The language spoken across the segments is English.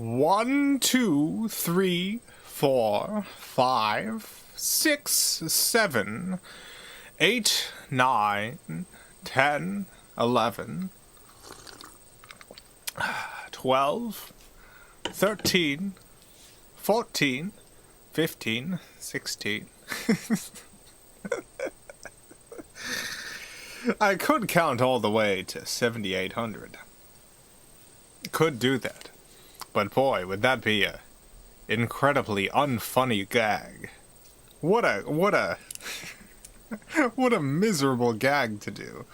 1, 2, 3, 4, 5, 6, 7, 8, 9, 10, 11, 12, 13, 14, 15, 16. I could count all the way to 7,800. Could do that. But boy, would that be a incredibly unfunny gag. What a what a miserable gag to do.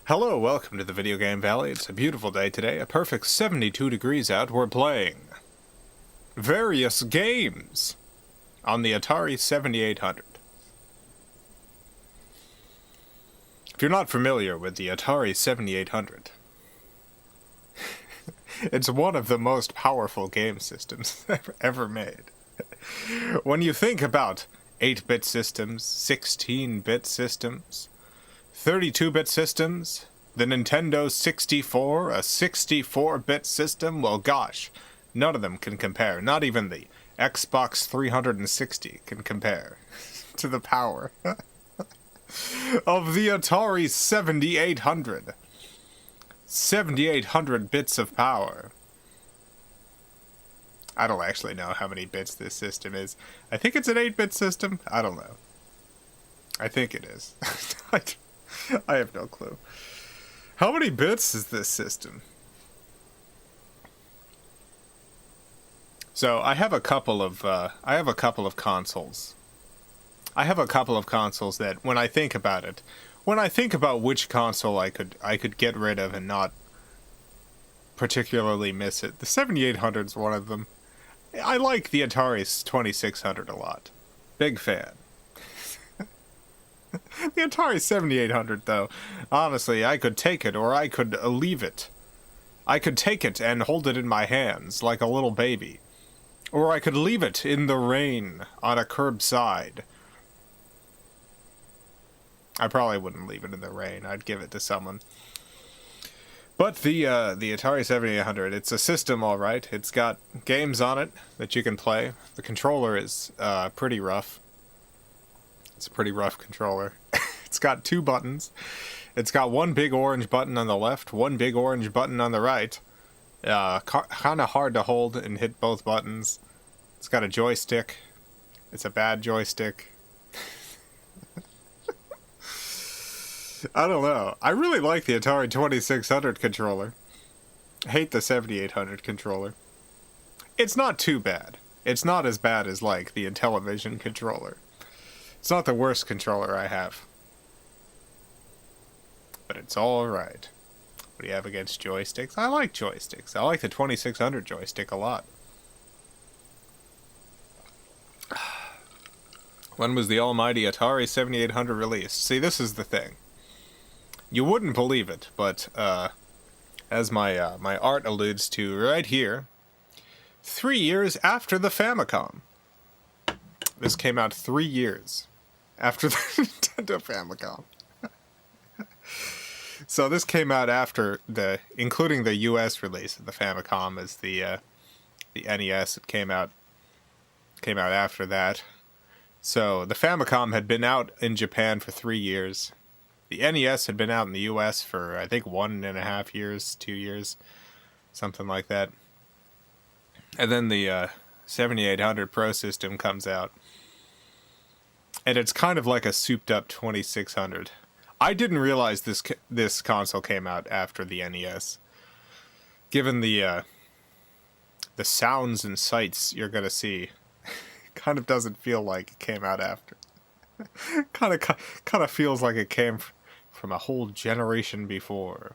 Hello, welcome to the Video Game Valley. It's a beautiful day today, a perfect 72 degrees out. We're playing various games on the Atari 7800. If you're not familiar with the Atari 7800, it's one of the most powerful game systems ever made. When you think about 8-bit systems, 16-bit systems, 32-bit systems, the Nintendo 64, a 64-bit system, well gosh, none of them can compare. Not even the Xbox 360 can compare to the power of the Atari 7800. 7,800 bits of power. I don't actually know how many bits this system is. I think it's an 8-bit system. I don't know. I think it is. I have no clue. How many bits is this system? So I have a couple of consoles. I have a couple of consoles that, when I think about it, when I think about which console I could get rid of and not particularly miss it, the 7800 is one of them. I like the Atari 2600 a lot. Big fan. The Atari 7800, though, honestly, I could take it or I could leave it. I could take it and hold it in my hands like a little baby. Or I could leave it in the rain on a curbside. I probably wouldn't leave it in the rain. I'd give it to someone. But the Atari 7800, it's a system, all right. It's got games on it that you can play. The controller is pretty rough. It's a pretty rough controller. It's got 2 buttons. It's got one big orange button on the left, one big orange button on the right. Kind of hard to hold and hit both buttons. It's got a joystick. It's a bad joystick. I don't know. I really like the Atari 2600 controller. I hate the 7800 controller. It's not too bad. It's not as bad as, like, the Intellivision controller. It's not the worst controller I have. But it's alright. What do you have against joysticks? I like joysticks. I like the 2600 joystick a lot. When was the almighty Atari 7800 released? See, this is the thing. You wouldn't believe it, but as my my art alludes to right here, 3 years after the Famicom. This came out 3 years after the Nintendo Famicom. So this came out after including the U.S. release of the Famicom as the NES. It came out after that. So the Famicom had been out in Japan for 3 years. The NES had been out in the US for, I think, 1.5 years, 2 years, something like that. And then the 7800 Pro system comes out. And it's kind of like a souped-up 2600. I didn't realize this console came out after the NES. Given the sounds and sights you're going to see, kind of doesn't feel like it came out after. kind of feels like it came from a whole generation before.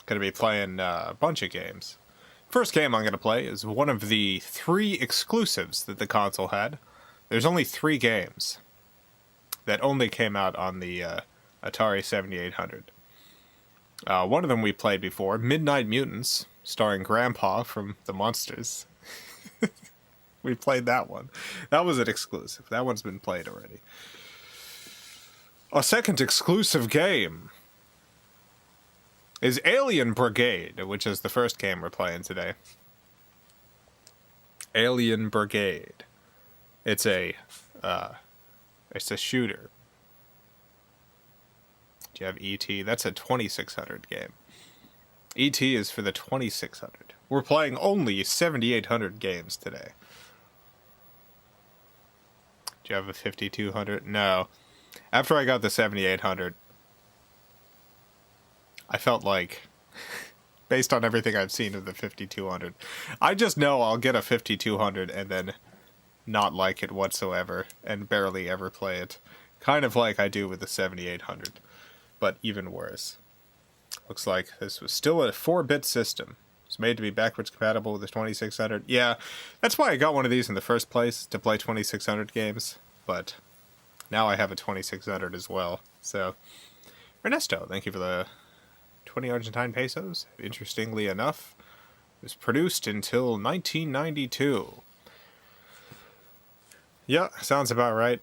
Gonna be playing a bunch of games. First game I'm gonna play is one of the 3 exclusives that the console had. There's only 3 games that only came out on the Atari 7800. One of them we played before, Midnight Mutants, starring Grandpa from The Munsters. We played that one. That was an exclusive. That one's been played already. A second exclusive game is Alien Brigade, which is the first game we're playing today. Alien Brigade. It's a shooter. Do you have E.T.? That's a 2600 game. E.T. is for the 2600. We're playing only 7800 games today. Do you have a 5200? No. After I got the 7800, I felt like, based on everything I've seen of the 5200, I just know I'll get a 5200 and then not like it whatsoever and barely ever play it. Kind of like I do with the 7800, but even worse. Looks like this was still a 4-bit system. It's made to be backwards compatible with the 2600. Yeah, that's why I got one of these in the first place, to play 2600 games, but now I have a 2600 as well. So, Ernesto, thank you for the 20 Argentine pesos. Interestingly enough, it was produced until 1992. Yeah, sounds about right.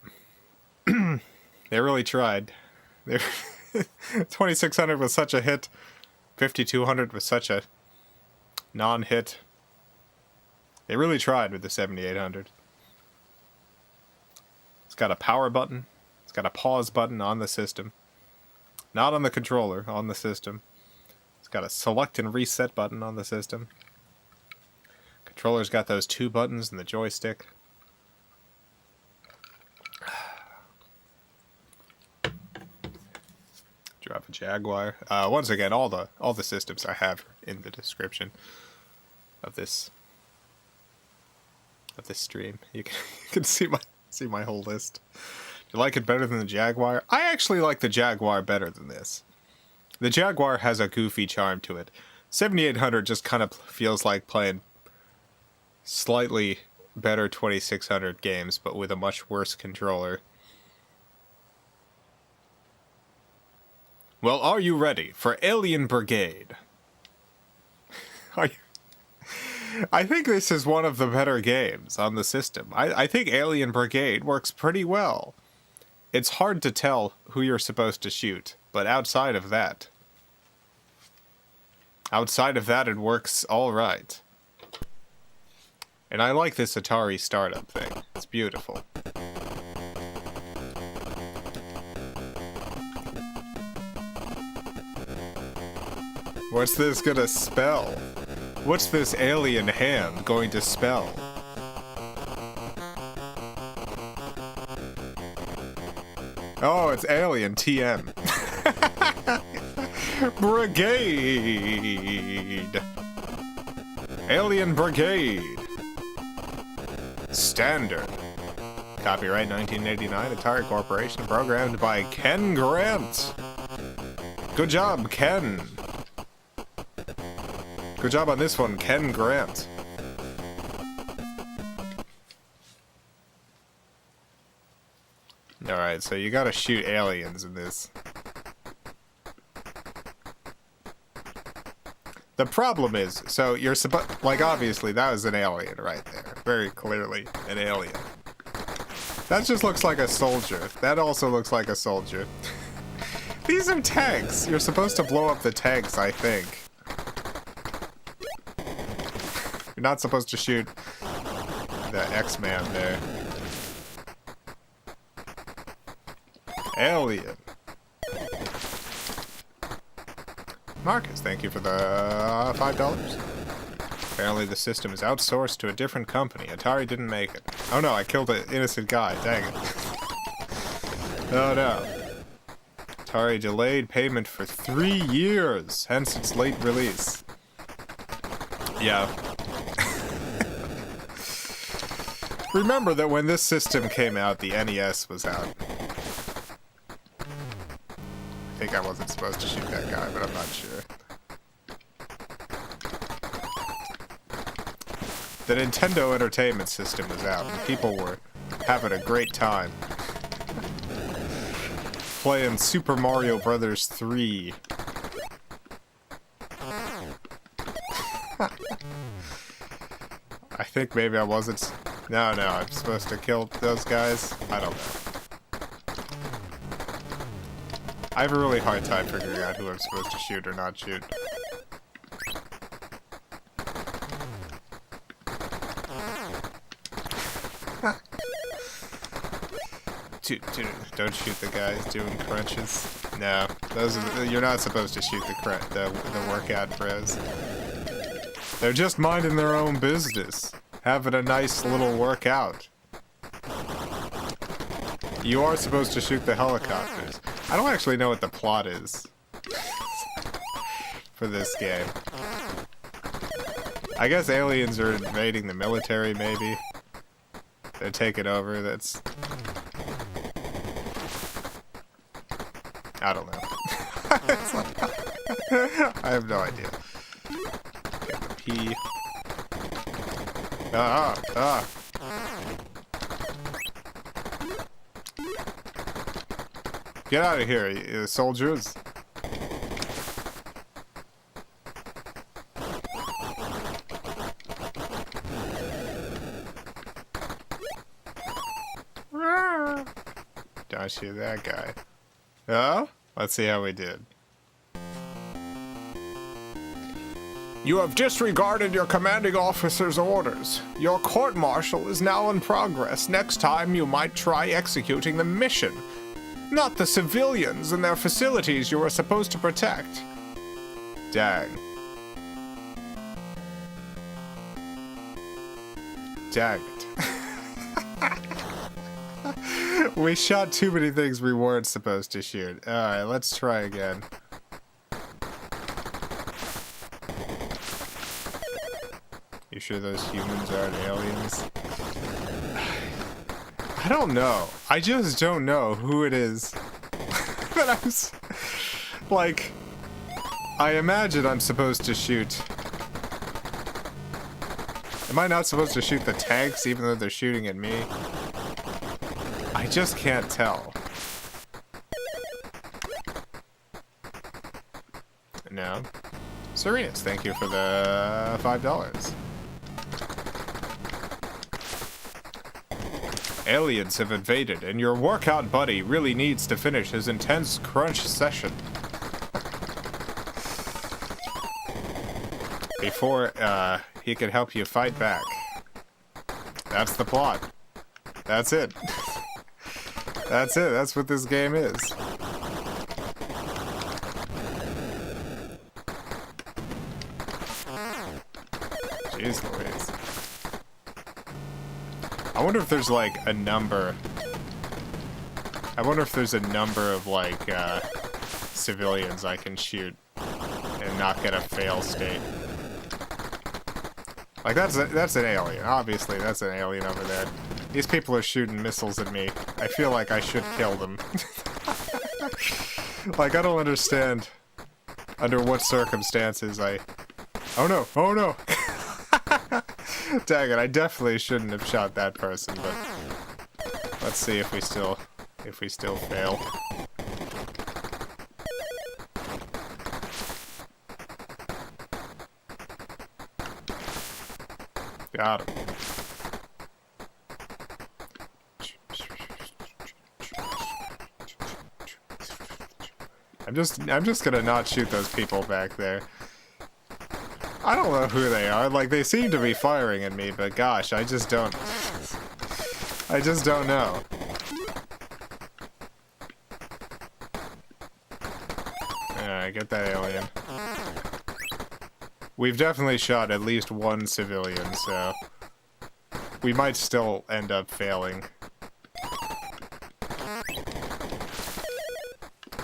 They really tried. 2600 was such a hit. 5200 was such a non-hit. They really tried with the 7800. It's got a power button. It's got a pause button on the system. Not on the controller, on the system. It's got a select and reset button on the system. Controller's got those 2 buttons and the joystick. Drop a Jaguar. Once again, all the systems I have in the description of this stream. You can see my whole list. Do you like it better than the Jaguar? I actually like the Jaguar better than this. The Jaguar has a goofy charm to it. 7800 just kind of feels like playing slightly better 2600 games, but with a much worse controller. Well, are you ready for Alien Brigade? I think this is one of the better games on the system. I think Alien Brigade works pretty well. It's hard to tell who you're supposed to shoot, but outside of that, it works all right. And I like this Atari startup thing. It's beautiful. What's this gonna spell? What's this alien hand going to spell? Oh, it's Alien TM. Brigade! Alien Brigade! Standard. Copyright 1989, Atari Corporation, programmed by Ken Grant. Good job, Ken. Good job on this one, Ken Grant. Alright, so you gotta shoot aliens in this. The problem is, so you're supposed, like, obviously that was an alien right there. Very clearly an alien. That just looks like a soldier. That also looks like a soldier. These are tanks. You're supposed to blow up the tanks, I think. You're not supposed to shoot the X-Man there. Alien. Marcus, thank you for the $5. Apparently the system is outsourced to a different company. Atari didn't make it. Oh no, I killed an innocent guy. Dang it. Oh no. Atari delayed payment for 3 years, hence its late release. Yeah. Remember that when this system came out, the NES was out. I think I wasn't supposed to shoot that guy, but I'm not sure. The Nintendo Entertainment System was out, and people were having a great time. Playing Super Mario Brothers 3. I think maybe I wasn't... No, I'm supposed to kill those guys? I don't know. I have a really hard time figuring out who I'm supposed to shoot or not shoot. Don't shoot the guys doing crunches. No, those are you're not supposed to shoot the workout bros. They're just minding their own business, having a nice little workout. You are supposed to shoot the helicopters. I don't actually know what the plot is for this game. I guess aliens are invading the military, maybe. They're taking over. That's... I don't know. I have no idea. Get the P. Get out of here, you soldiers. Don't shoot that guy. Oh? Let's see how we did. You have disregarded your commanding officer's orders. Your court-martial is now in progress. Next time, you might try executing the mission, not the civilians and their facilities you are supposed to protect. Dang. Dang it. We shot too many things we weren't supposed to shoot. Alright, let's try again. You sure those humans aren't aliens? I don't know. I just don't know who it is. But I'm... like... I imagine I'm supposed to shoot... Am I not supposed to shoot the tanks even though they're shooting at me? I just can't tell. No. Serenus, thank you for the $5. Aliens have invaded, and your workout buddy really needs to finish his intense crunch session. Before, he can help you fight back. That's the plot. That's it. That's it. That's what this game is. Jeez Louise. I wonder if there's like a number. I wonder if there's a number of like civilians I can shoot and not get a fail state. Like that's an alien. Obviously, that's an alien over there. These people are shooting missiles at me. I feel like I should kill them. Like, I don't understand under what circumstances I... Oh no! Oh no! Dang it, I definitely shouldn't have shot that person, but... Let's see if we still fail. Got him. I'm just gonna not shoot those people back there. I don't know who they are. Like, they seem to be firing at me, but gosh, I just don't know. Alright, get that alien. We've definitely shot at least one civilian, so we might still end up failing.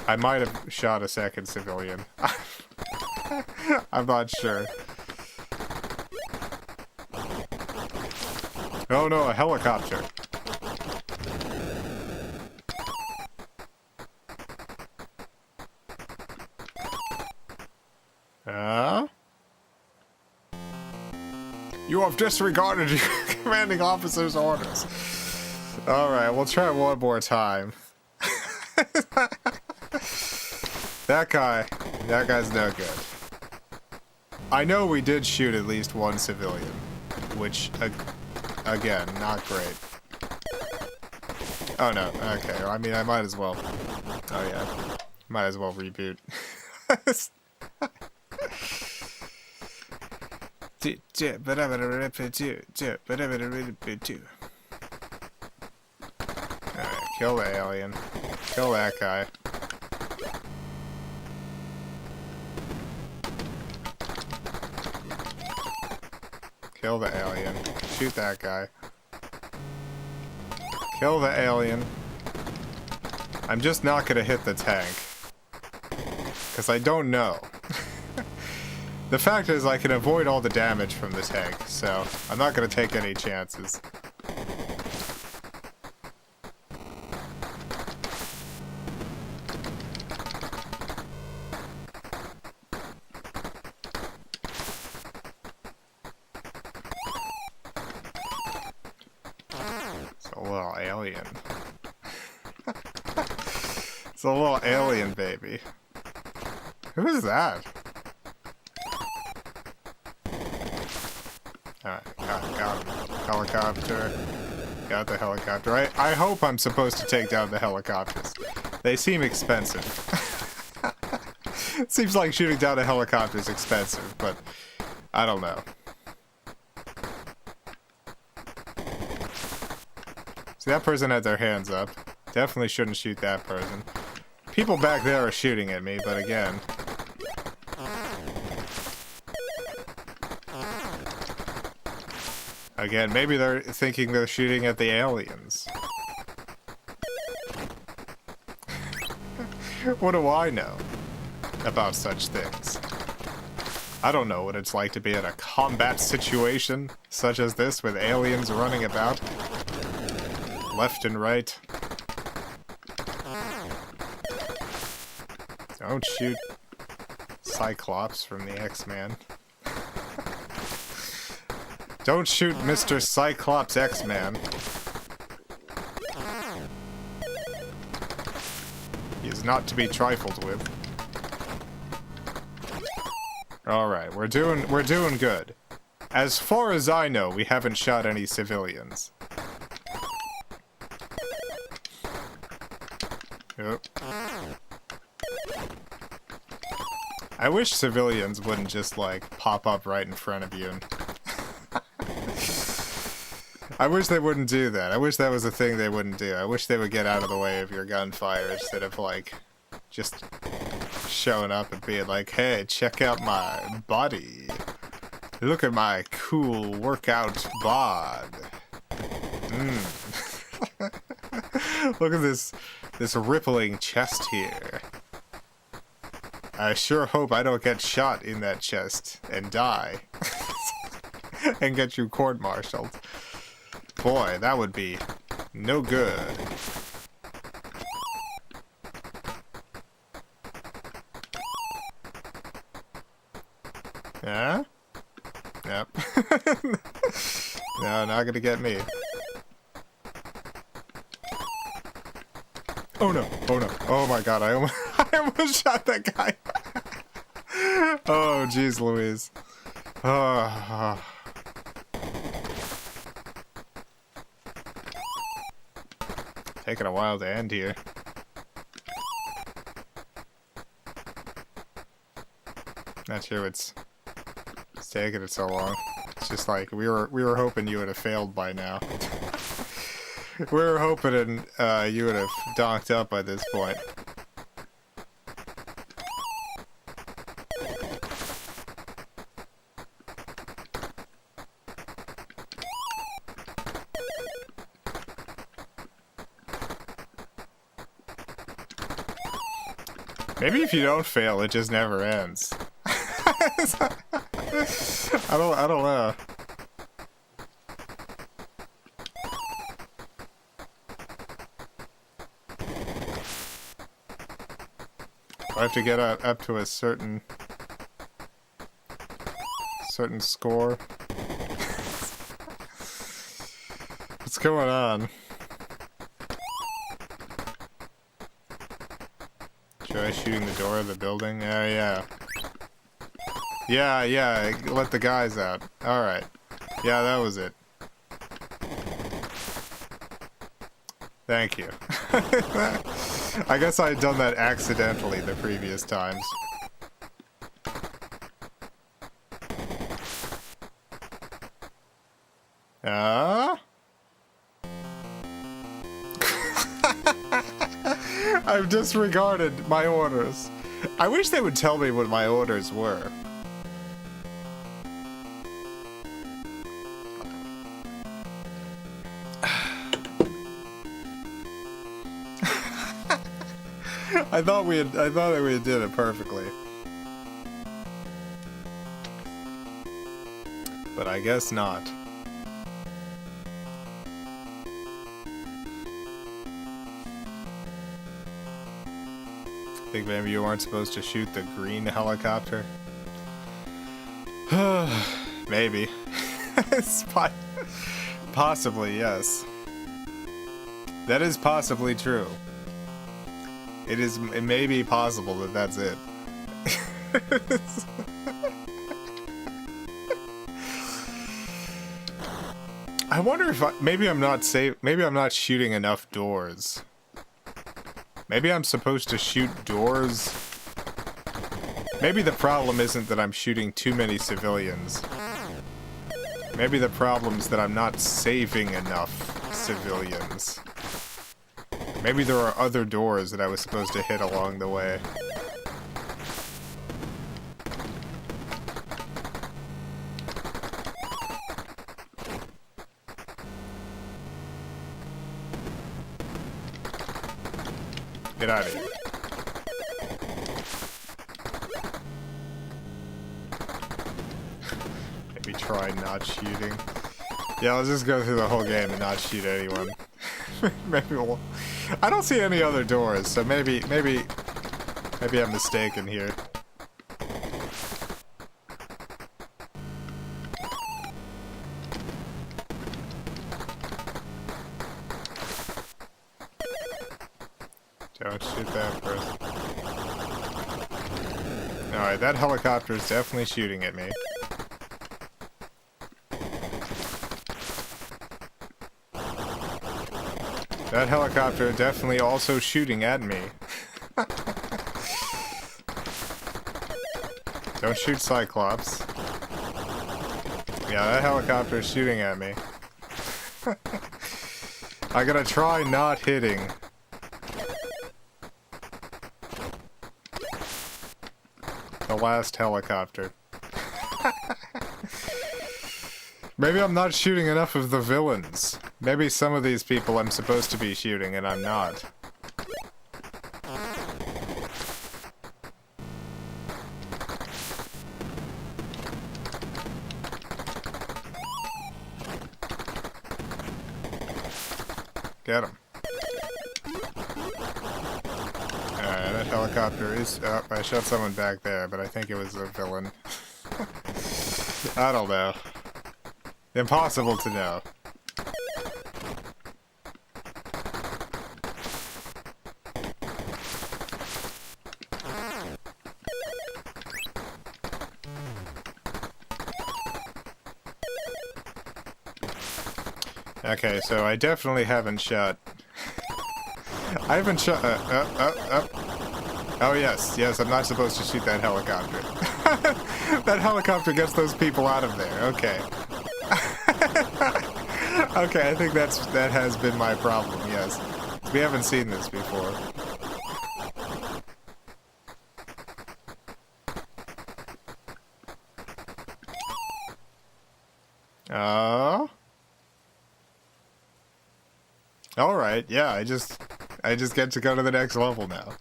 I might have shot a second civilian. I'm not sure. Oh no, a helicopter. You have disregarded your commanding officer's orders. Alright, we'll try one more time. That guy's no good. I know we did shoot at least one civilian, which, again, not great. Oh no, okay, I mean, I might as well. Oh yeah. Might as well reboot. Alright, kill the alien. Kill that guy. Kill the alien. Shoot that guy. Kill the alien. I'm just not gonna hit the tank. Because I don't know. The fact is I can avoid all the damage from the tank, so I'm not gonna take any chances. Alien. It's a little alien baby. Who is that? Alright, got him. Helicopter. Got the helicopter. I hope I'm supposed to take down the helicopters. They seem expensive. It seems like shooting down a helicopter is expensive, but I don't know. See, that person had their hands up. Definitely shouldn't shoot that person. People back there are shooting at me, but again... Again, maybe they're thinking they're shooting at the aliens. What do I know about such things? I don't know what it's like to be in a combat situation such as this with aliens running about. Left and right. Don't shoot Cyclops from the X-Man. Don't shoot Mr. Cyclops X-Man. He is not to be trifled with. Alright, we're doing good. As far as I know, we haven't shot any civilians. Yep. I wish civilians wouldn't just, like, pop up right in front of you. I wish they wouldn't do that. I wish that was a thing they wouldn't do. I wish they would get out of the way of your gunfire instead of, like, just showing up and being like, hey, check out my body. Look at my cool workout bod. Look at this rippling chest here. I sure hope I don't get shot in that chest and die. And get you court-martialed. Boy, that would be no good. Yeah? Yep. No, not gonna get me. Oh no, oh no, oh my god, I almost shot that guy. Oh, jeez Louise. Oh. Taking a while to end here. Not sure what's taking it so long. It's just like we were hoping you would have failed by now. We were hoping you would have donked up by this point. Maybe if you don't fail, it just never ends. I don't know. I have to get up to a certain score. What's going on? Try shooting the door of the building? Yeah. Yeah, let the guys out. Alright. Yeah, that was it. Thank you. I guess I had done that accidentally the previous times. I've disregarded my orders. I wish they would tell me what my orders were. I thought that we did it perfectly. But I guess not. I think maybe you weren't supposed to shoot the green helicopter. Maybe. It's possibly, yes. That is possibly true. It may be possible that that's it. I wonder if maybe I'm not shooting enough doors. Maybe I'm supposed to shoot doors. Maybe the problem isn't that I'm shooting too many civilians. Maybe the problem is that I'm not saving enough civilians. Maybe there are other doors that I was supposed to hit along the way. Get out of here. Maybe try not shooting. Yeah, let's just go through the whole game and not shoot anyone. Maybe we'll... I don't see any other doors, so maybe I'm mistaken here. Don't shoot that person. Alright, that helicopter is definitely shooting at me. That helicopter definitely also shooting at me. Don't shoot Cyclops. Yeah, that helicopter is shooting at me. I gotta try not hitting. The last helicopter. Maybe I'm not shooting enough of the villains. Maybe some of these people I'm supposed to be shooting and I'm not. Get him. Alright, that helicopter is... Oh, I shot someone back there, but I think it was a villain. I don't know. Impossible to know. Okay, so I definitely haven't shot... I haven't shot... Oh, yes, I'm not supposed to shoot that helicopter. That helicopter gets those people out of there, okay. Okay, I think that has been my problem, yes. We haven't seen this before. Oh... Alright, yeah, I just get to go to the next level now.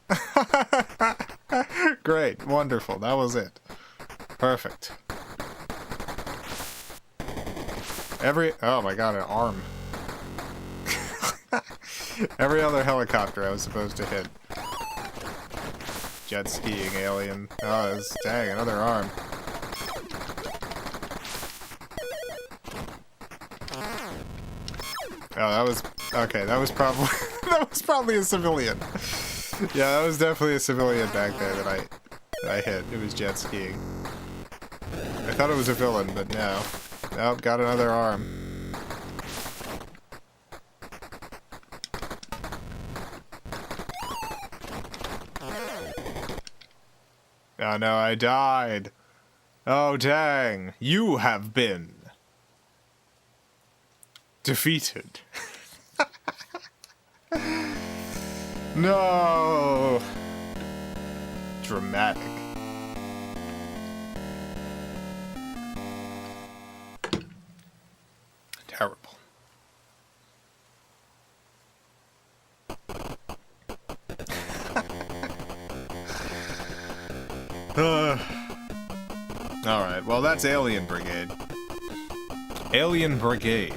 Great, wonderful, that was it. Perfect. Oh my god, an arm. Every other helicopter I was supposed to hit. Jet skiing alien. Oh, dang, another arm. Oh, that was... Okay, that was probably... that was probably a civilian. Yeah, that was definitely a civilian back there that I hit. It was jet skiing. I thought it was a villain, but no. Nope, got another arm. Oh no, I died. Oh dang, you have been defeated. No. Dramatic. Terrible. Alright, well that's Alien Brigade. Alien Brigade.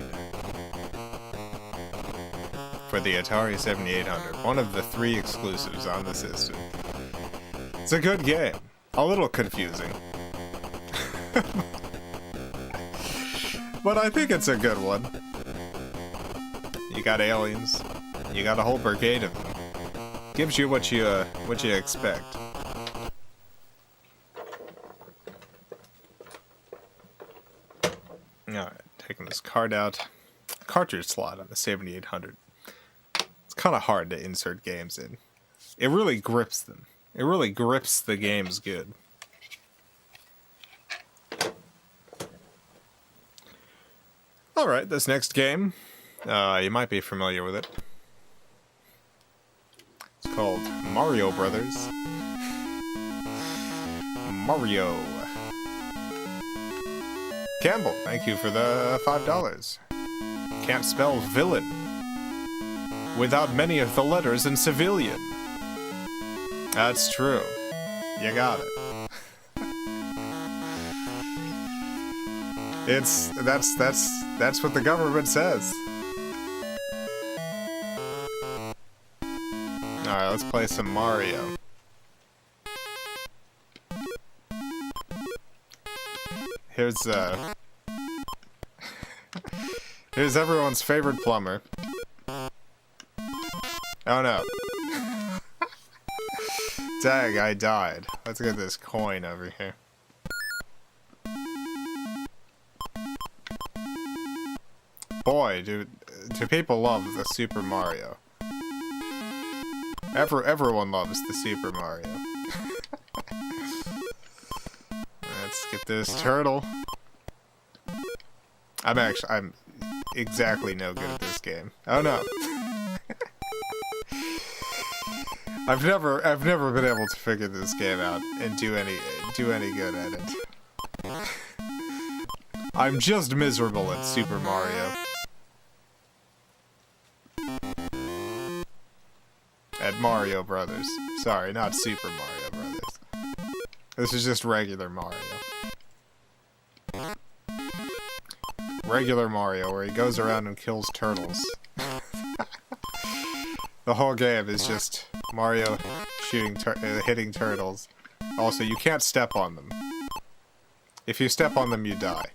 For the Atari 7800. One of the 3 exclusives on the system. It's a good game. A little confusing. But I think it's a good one. You got aliens. You got a whole brigade of them. Gives you what you expect. Alright, taking this card out. Cartridge slot on the 7800. It's kind of hard to insert games in. It really grips them. It really grips the games good. Alright, this next game, you might be familiar with it. It's called Mario Brothers. Mario. Campbell, thank you for the $5. Can't spell villain without many of the letters in civilian. That's true. You got it. That's what the government says. Alright, let's play some Mario. Here's here's everyone's favorite plumber. Oh no. Dang, I died. Let's get this coin over here. Boy, do people love the Super Mario. Everyone loves the Super Mario. Let's get this turtle. I'm exactly no good at this game. Oh no. I've never been able to figure this game out and do any good at it. I'm just miserable at Super Mario. At Mario Brothers. Sorry, not Super Mario Brothers. This is just regular Mario. Regular Mario, where he goes around and kills turtles. The whole game is just Mario hitting turtles. Also, you can't step on them. If you step on them, you die.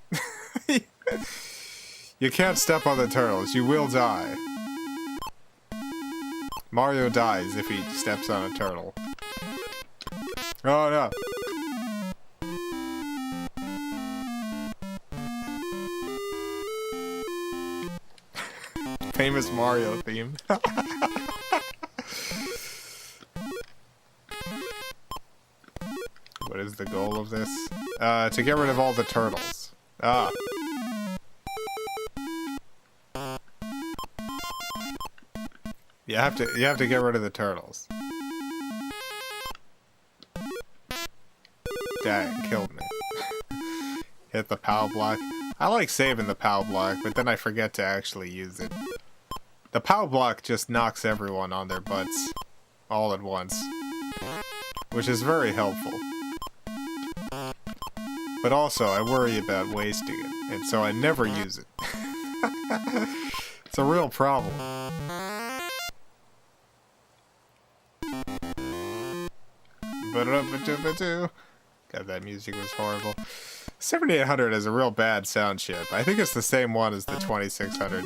You can't step on the turtles. You will die. Mario dies if he steps on a turtle. Oh no. Famous Mario theme. What is the goal of this? To get rid of all the turtles. Ah. You have to get rid of the turtles. Dang, killed me. Hit the POW block. I like saving the POW block, but then I forget to actually use it. The POW block just knocks everyone on their butts all at once, which is very helpful. But also, I worry about wasting it, and so I never use it. It's a real problem. God, that music was horrible. 7800 is a real bad sound chip. I think it's the same one as the 2600.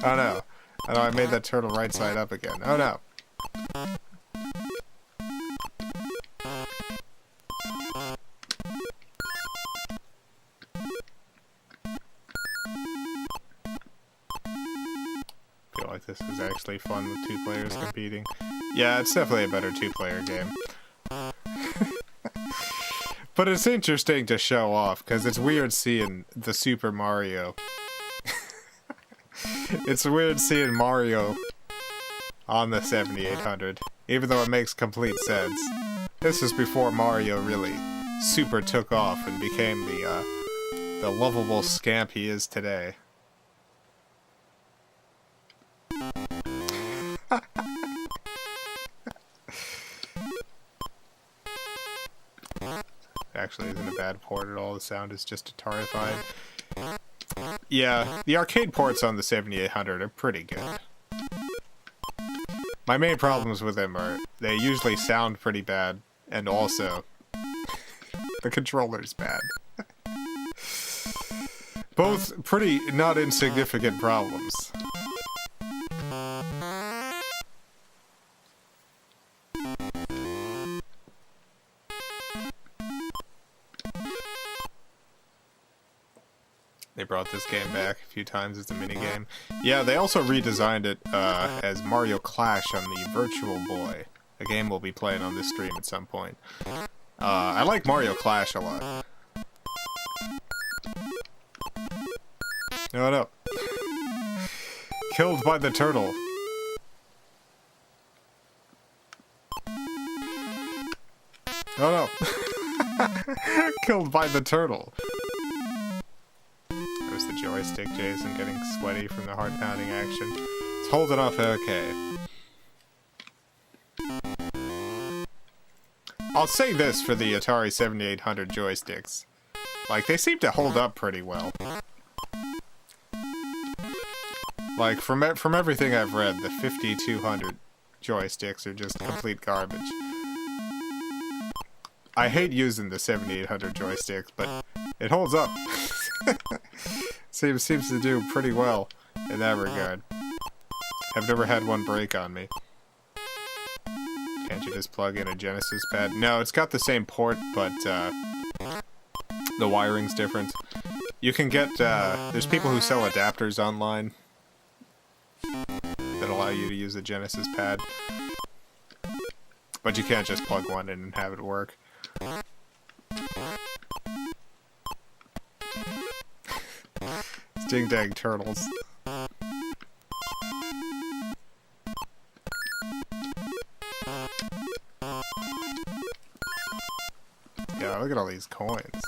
Oh no. Oh no, I made that turtle right side up again. Oh no. Feel like this is actually fun with 2 players competing. Yeah, it's definitely a better 2-player game. But it's interesting to show off, because it's weird seeing the Super Mario. It's weird seeing Mario on the 7800, even though it makes complete sense. This is before Mario really super took off and became the lovable scamp he is today. Actually isn't a bad port at all, the sound is just Atari-fied. Yeah, the arcade ports on the 7800 are pretty good. My main problems with them are they usually sound pretty bad, and also the controller's bad. Both pretty not insignificant problems. They brought this game back a few times as a minigame. Yeah, they also redesigned it as Mario Clash on the Virtual Boy. A game we'll be playing on this stream at some point. I like Mario Clash a lot. Oh no. Killed by the turtle. Oh no. Killed by the turtle. There's the joystick, Jason, getting sweaty from the heart-pounding action. It's holding off okay. I'll say this for the Atari 7800 joysticks. Like, they seem to hold up pretty well. Like, from everything I've read, the 5200 joysticks are just complete garbage. I hate using the 7800 joysticks, but it holds up. seems to do pretty well in that regard. I've never had one break on me. Can't you just plug in a Genesis pad? No, it's got the same port, but the wiring's different. You can get, there's people who sell adapters online that allow you to use a Genesis pad. But you can't just plug one in and have it work. Ding dang turtles. Yeah, look at all these coins.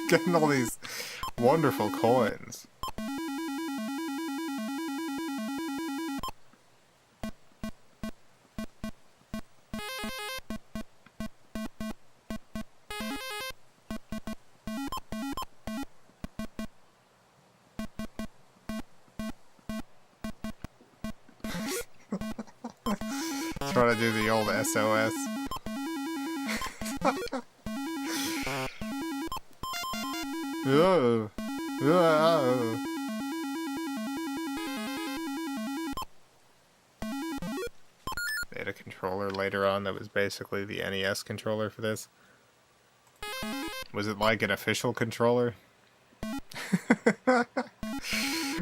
Getting all these wonderful coins. Trying to do the old SOS. They had a controller later on that was basically the NES controller for this. Was it like an official controller?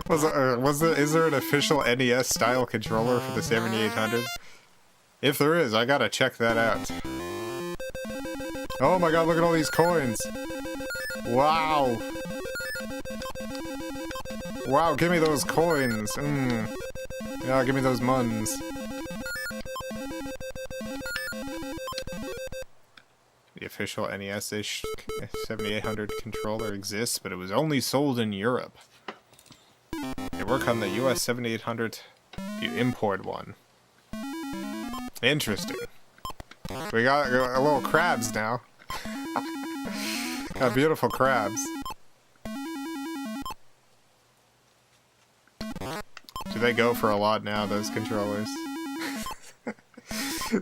Is there an official NES style controller for the 7800? If there is, I gotta check that out. Oh my god, look at all these coins! Wow! Wow, give me those coins! Yeah, give me those muns. The official NES-ish 7800 controller exists, but it was only sold in Europe. They work on the US 7800 if you import one. Interesting. We got a little crabs now. Got beautiful crabs. Do they go for a lot now, those controllers?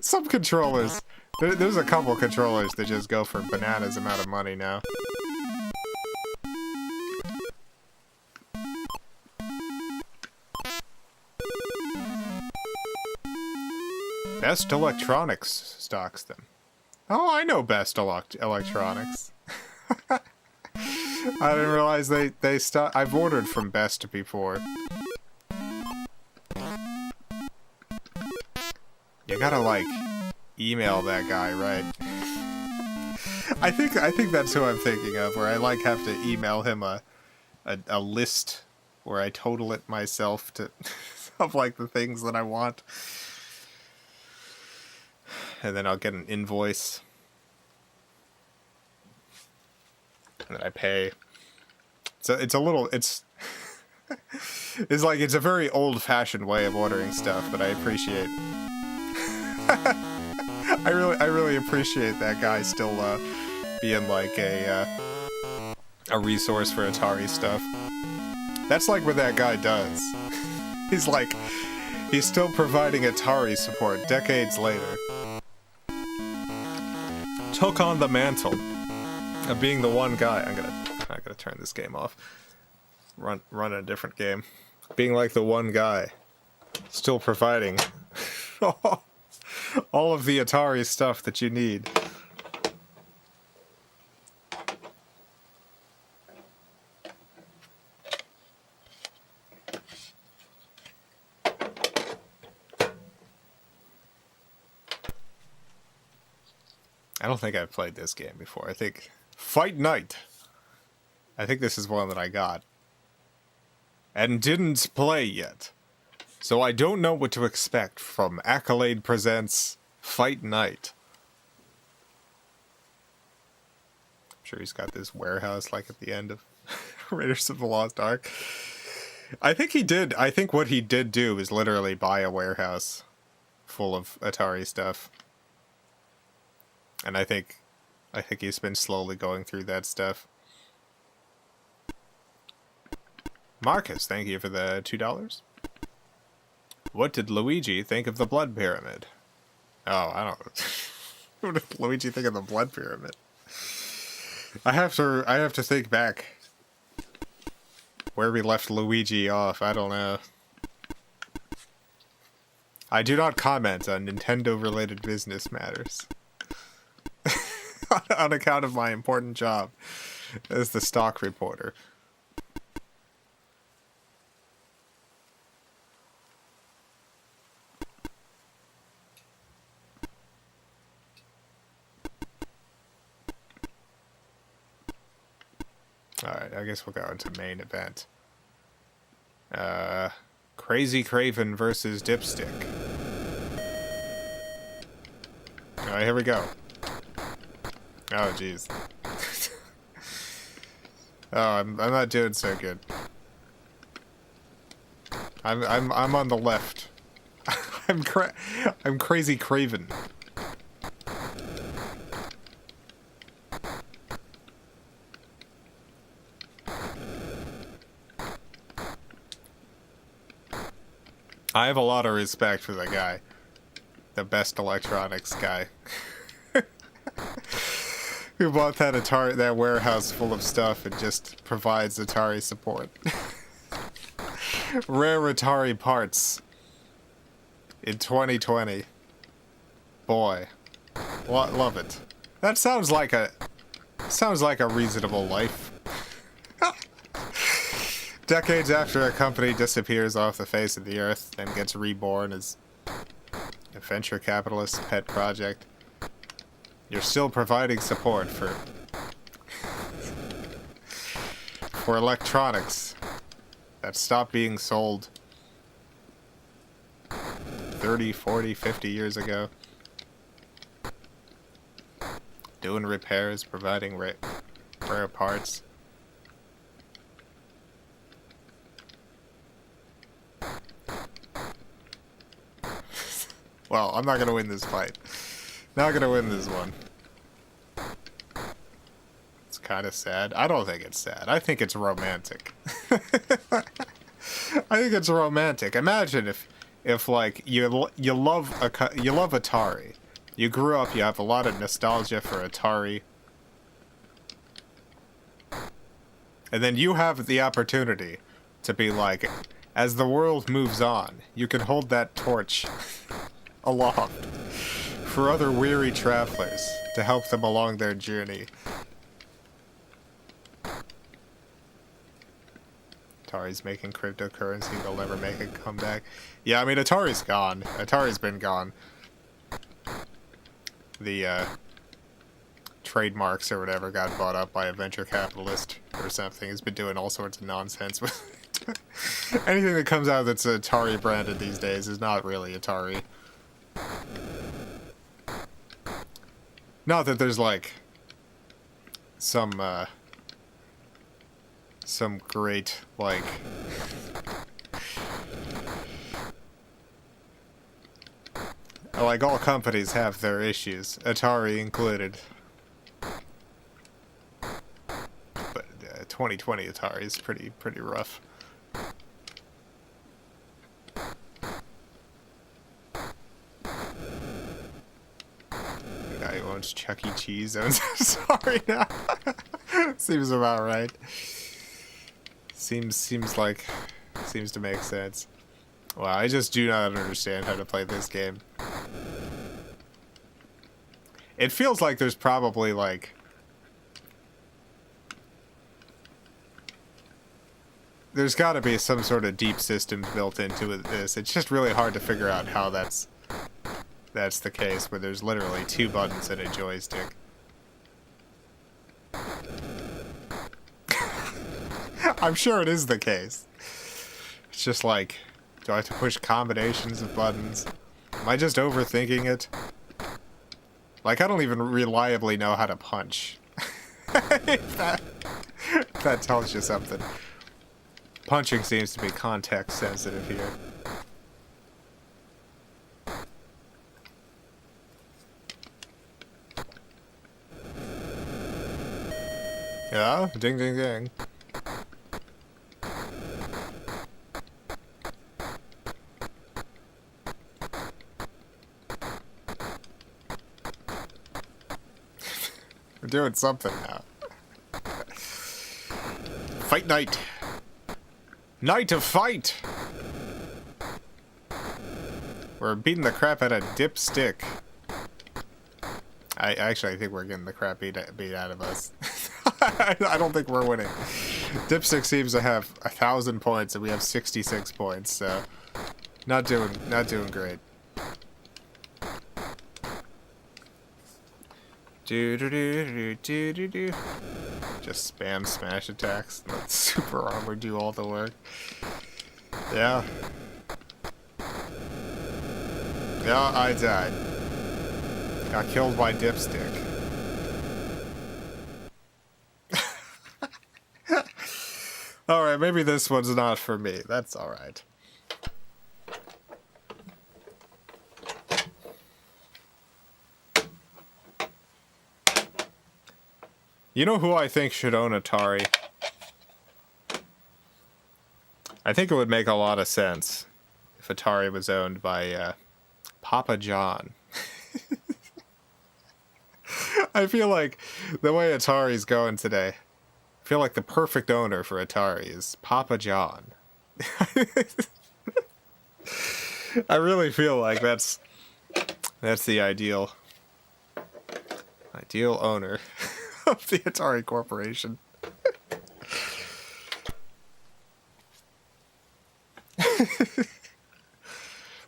Some controllers. There's a couple controllers that just go for bananas amount of money now. Best Electronics stocks them. Oh, I know Best Electronics. I didn't realize they stock. I've ordered from Best before. You gotta, like, email that guy, right? I think that's who I'm thinking of, where I like have to email him a list where I total it myself to of like the things that I want. And then I'll get an invoice. And then I pay. So it's a little, it's like, it's a very old-fashioned way of ordering stuff, but I appreciate. I really appreciate that guy still being like a resource for Atari stuff. That's like what that guy does. He's still providing Atari support decades later. Took on the mantle of being the one guy. I'm gonna turn this game off. Run a different game. Being like the one guy, still providing all of the Atari stuff that you need. I don't think I've played this game before. I think Fight Night. I think this is one that I got and didn't play yet. So I don't know what to expect from Accolade Presents Fight Night. I'm sure he's got this warehouse like at the end of Raiders of the Lost Ark. I think he did. I think what he did do is literally buy a warehouse full of Atari stuff. And I think he's been slowly going through that stuff. Marcus, thank you for the $2. What did Luigi think of the Blood Pyramid? Oh, I don't. What did Luigi think of the Blood Pyramid? I have to think back where we left Luigi off. I don't know. I do not comment on Nintendo-related business matters. On account of my important job as the stock reporter. Alright, I guess we'll go into main event. Crazy Craven versus Dipstick. Alright, here we go. Oh, jeez. Oh, I'm not doing so good. I'm on the left. I'm Crazy Craven. I have a lot of respect for the guy. The best electronics guy. Who bought that warehouse full of stuff and just provides Atari support. Rare Atari parts in 2020. Boy, love it. That sounds like a reasonable life. Decades after a company disappears off the face of the earth and gets reborn as a venture capitalist's pet project, you're still providing support for electronics that stopped being sold 30, 40, 50 years ago. Doing repairs, providing rare parts. Well, I'm not gonna win this fight. Not gonna win this one. It's kind of sad. I don't think it's sad. I think it's romantic. I think it's romantic. Imagine if like you love Atari. You grew up. You have a lot of nostalgia for Atari, and then you have the opportunity to be like, as the world moves on, you can hold that torch aloft for other weary travelers to help them along their journey. Atari's making cryptocurrency, they'll never make a comeback. Yeah, I mean, Atari's gone. Atari's been gone. The trademarks or whatever got bought up by a venture capitalist or something. He's been doing all sorts of nonsense with anything that comes out that's Atari branded these days is not really Atari. Not that there's like some great like all companies have their issues, Atari included. But 2020 Atari is pretty rough. The guy who owns Chuck E. Cheese owns Sorry now. Seems about right. Seems to make sense. Wow, I just do not understand how to play this game. It feels like there's probably like there's got to be some sort of deep systems built into this. It's just really hard to figure out how that's the case, where there's literally 2 buttons and a joystick. I'm sure it is the case. It's just like, do I have to push combinations of buttons? Am I just overthinking it? Like, I don't even reliably know how to punch. if that tells you something. Punching seems to be context sensitive here. Yeah, ding ding ding. We're doing something now. Fight night. Night of fight. We're beating the crap out of Dipstick. I think we're getting the crap beat out of us. I don't think we're winning. Dipstick seems to have 1,000 points and we have 66 points, so not doing great. Do. Just spam smash attacks. Let super armor do all the work. Yeah. Yeah, I died. Got killed by Dipstick. Alright, maybe this one's not for me. That's alright. You know who I think should own Atari? I think it would make a lot of sense if Atari was owned by Papa John. I feel like the way Atari's going today, I feel like the perfect owner for Atari is Papa John. I really feel like that's the ideal owner of the Atari Corporation.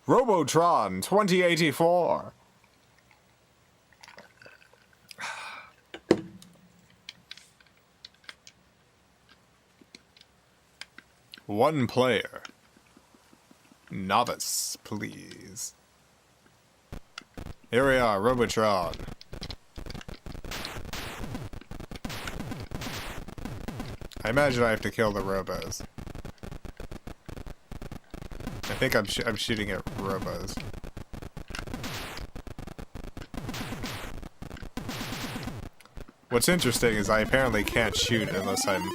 Robotron 2084. One player. Novice, please. Here we are, Robotron. I imagine I have to kill the robos. I think I'm shooting at robos. What's interesting is I apparently can't shoot unless I'm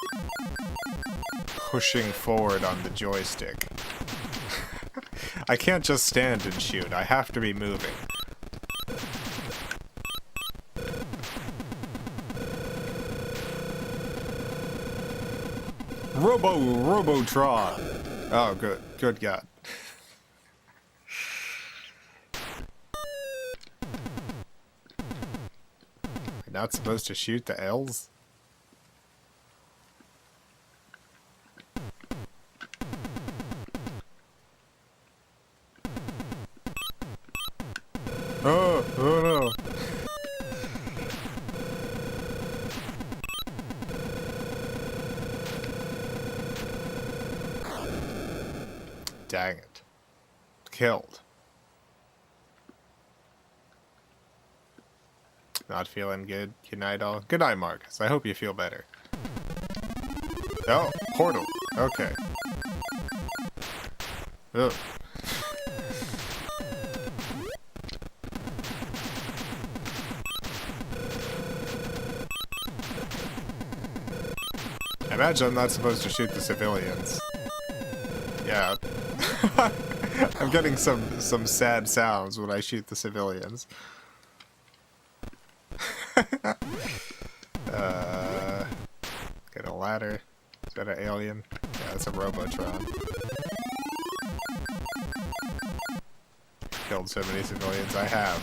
pushing forward on the joystick. I can't just stand and shoot. I have to be moving. Robotron. Oh, good God. I'm not supposed to shoot the L's? Oh no. Dang it. Killed. Not feeling good. Good night, all. Good night, Marcus. I hope you feel better. Oh, portal. Okay. Ugh. I imagine I'm not supposed to shoot the civilians. Yeah. I'm getting some sad sounds when I shoot the civilians. Get a ladder. Is that an alien? Yeah, that's a Robotron. Killed so many civilians. I have.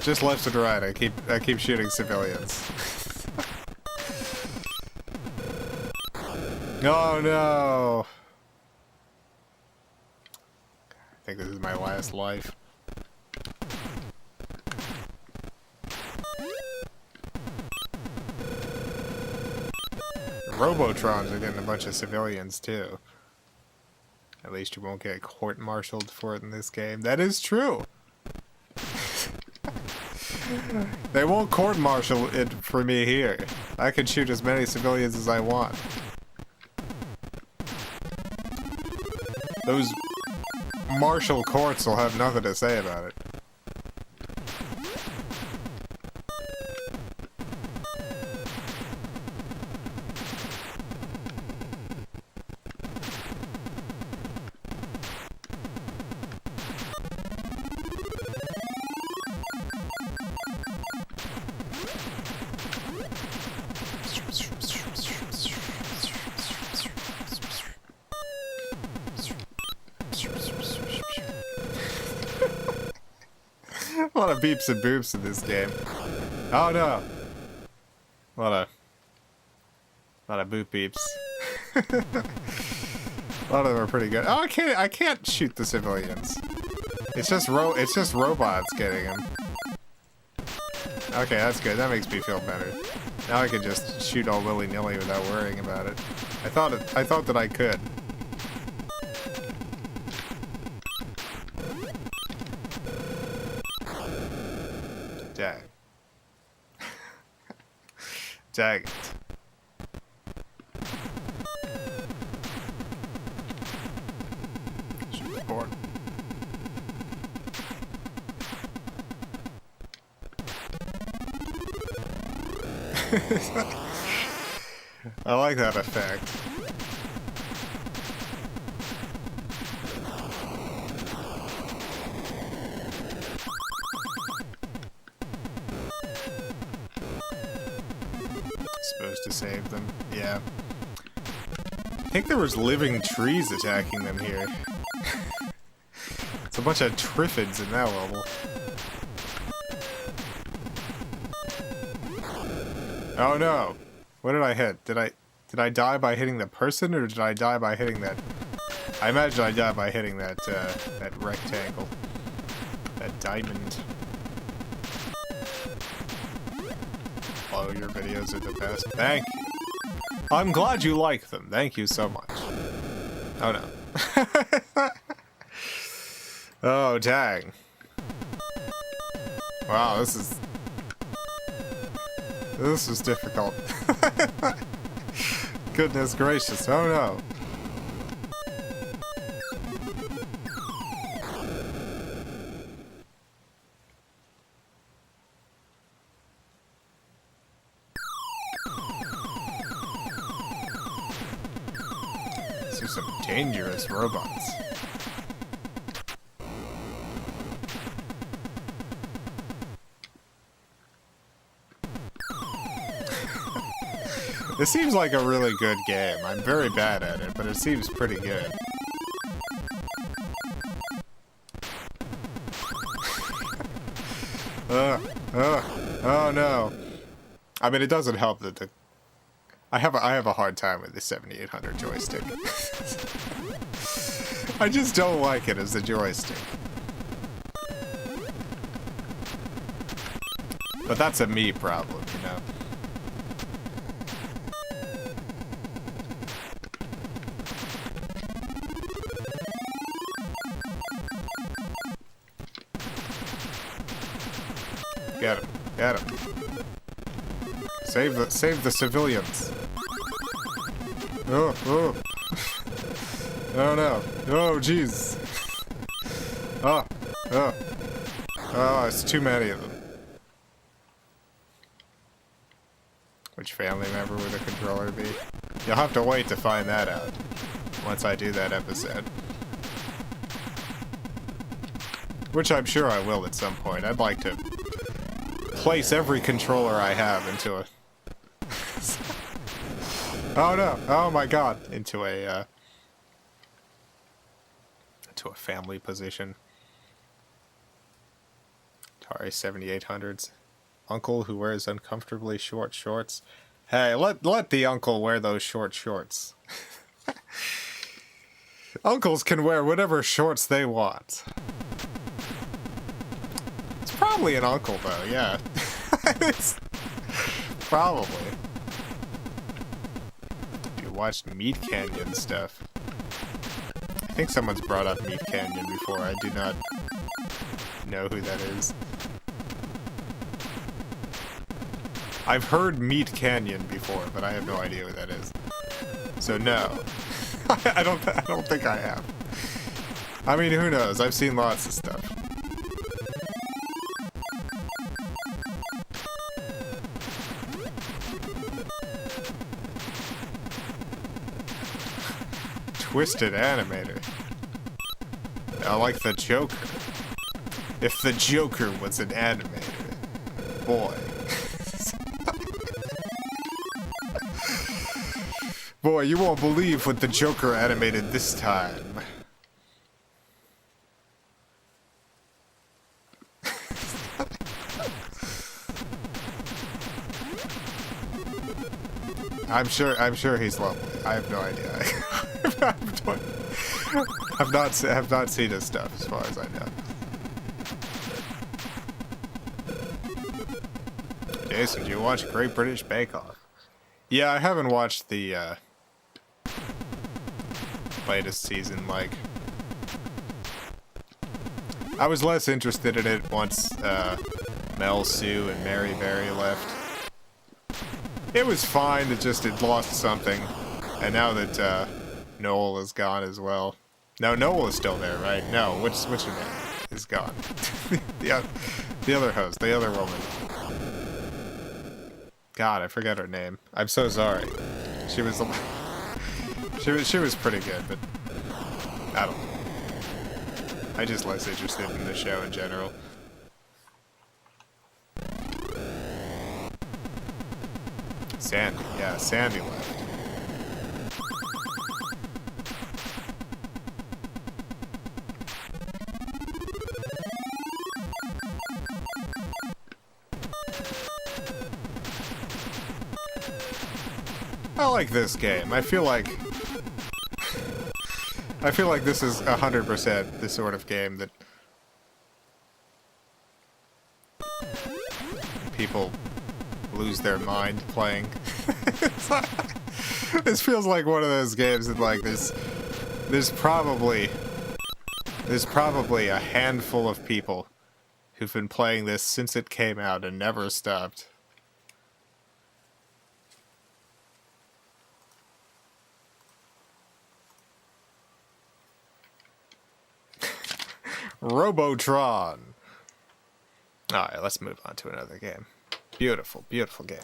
Just left and right. I keep shooting civilians. Oh no! I think this is my last life. Robotrons are getting a bunch of civilians too. At least you won't get court-martialed for it in this game. That is true! They won't court-martial it for me here. I can shoot as many civilians as I want. Those martial courts will have nothing to say about it. A lot of beeps and boops in this game. Oh no! A lot of boop beeps. A lot of them are pretty good. Oh, I can't shoot the civilians. It's just robots getting them. Okay, that's good. That makes me feel better. Now I can just shoot all willy-nilly without worrying about it. I thought that I could. Dang. Dang it. Shoot the board. I like that effect. Supposed to save them. Yeah. I think there was living trees attacking them here. It's a bunch of triffids in that level. Oh no! What did I hit? Did I die by hitting the person, or did I die by hitting that? I imagine I died by hitting that that rectangle, that diamond. Oh, your videos are the best. Thank you. I'm glad you like them. Thank you so much. Oh no. Oh dang. Wow, this is difficult. Goodness gracious, oh no. These are some dangerous robots. This seems like a really good game. I'm very bad at it, but it seems pretty good. Oh no. I mean, it doesn't help that I have a hard time with the 7800 joystick. I just don't like it as a joystick. But that's a me problem, you know. Get him. Get him. Save the civilians. Oh, oh. Oh no. Oh, jeez. Oh, oh. Oh, it's too many of them. Which family member would the controller be? You'll have to wait to find that out once I do that episode. Which I'm sure I will at some point. I'd like to place every controller I have into a... Oh no! Oh my god! Into a family position. Atari 7800s. Uncle who wears uncomfortably short shorts. Hey, let the uncle wear those short shorts. Uncles can wear whatever shorts they want. It's probably an uncle though, yeah. It's probably. You watched Meat Canyon stuff. I think someone's brought up Meat Canyon before. I do not know who that is. I've heard Meat Canyon before, but I have no idea who that is. So no. I don't think I have. I mean, who knows? I've seen lots of stuff. Twisted animator. I like the Joker. If the Joker was an animator, boy. Boy, you won't believe what the Joker animated this time. I'm sure he's lovely. I have no idea. I've not seen his stuff as far as I know. Jason, do you watch Great British Bake Off? Yeah, I haven't watched the latest season. Like, I was less interested in it once Mel, Sue, and Mary Berry left. It was fine. It lost something, and now that Noel is gone as well. No, Noel is still there, right? No, what's her name is gone. the other host, the other woman. God, I forget her name. I'm so sorry. She was pretty good, but I don't know. I'm just less interested in the show in general. Sandy, yeah, Sandy left. I like this game. I feel like this is 100% the sort of game that people lose their mind playing. This feels like one of those games that, like, there's probably a handful of people who've been playing this since it came out and never stopped. Robotron. Alright, let's move on to another game. Beautiful, beautiful game.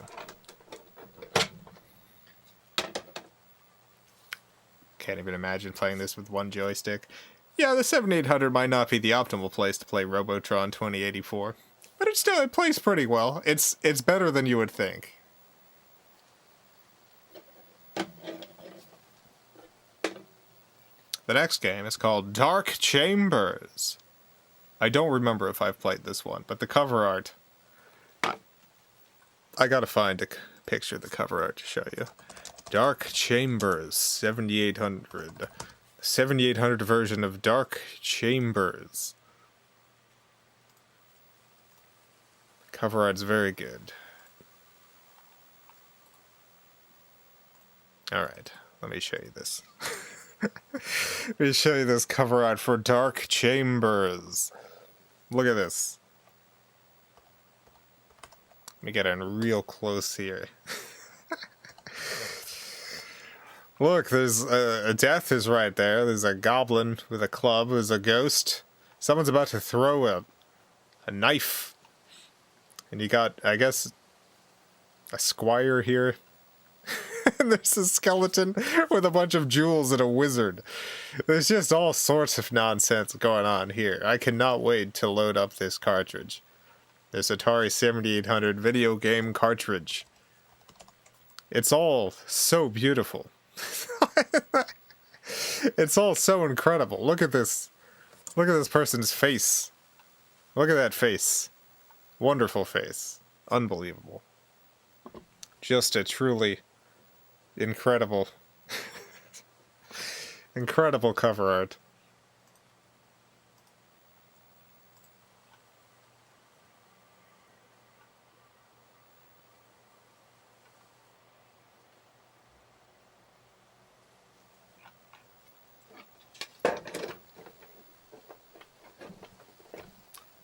Can't even imagine playing this with one joystick. Yeah, the 7800 might not be the optimal place to play Robotron 2084, but it plays pretty well. It's better than you would think. The next game is called Dark Chambers. I don't remember if I've played this one, but the cover art... I gotta find a picture of the cover art to show you. Dark Chambers 7800. The 7800 version of Dark Chambers. Cover art's very good. Alright, let me show you this. Let me show you this cover art for Dark Chambers. Look at this. Let me get in real close here. Look, there's a death is right there. There's a goblin with a club. There's a ghost. Someone's about to throw a knife. And you got, I guess, a squire here. And there's a skeleton with a bunch of jewels and a wizard. There's just all sorts of nonsense going on here. I cannot wait to load up this cartridge. This Atari 7800 video game cartridge. It's all so beautiful. It's all so incredible. Look at this. Look at this person's face. Look at that face. Wonderful face. Unbelievable. Just a truly incredible, incredible cover art.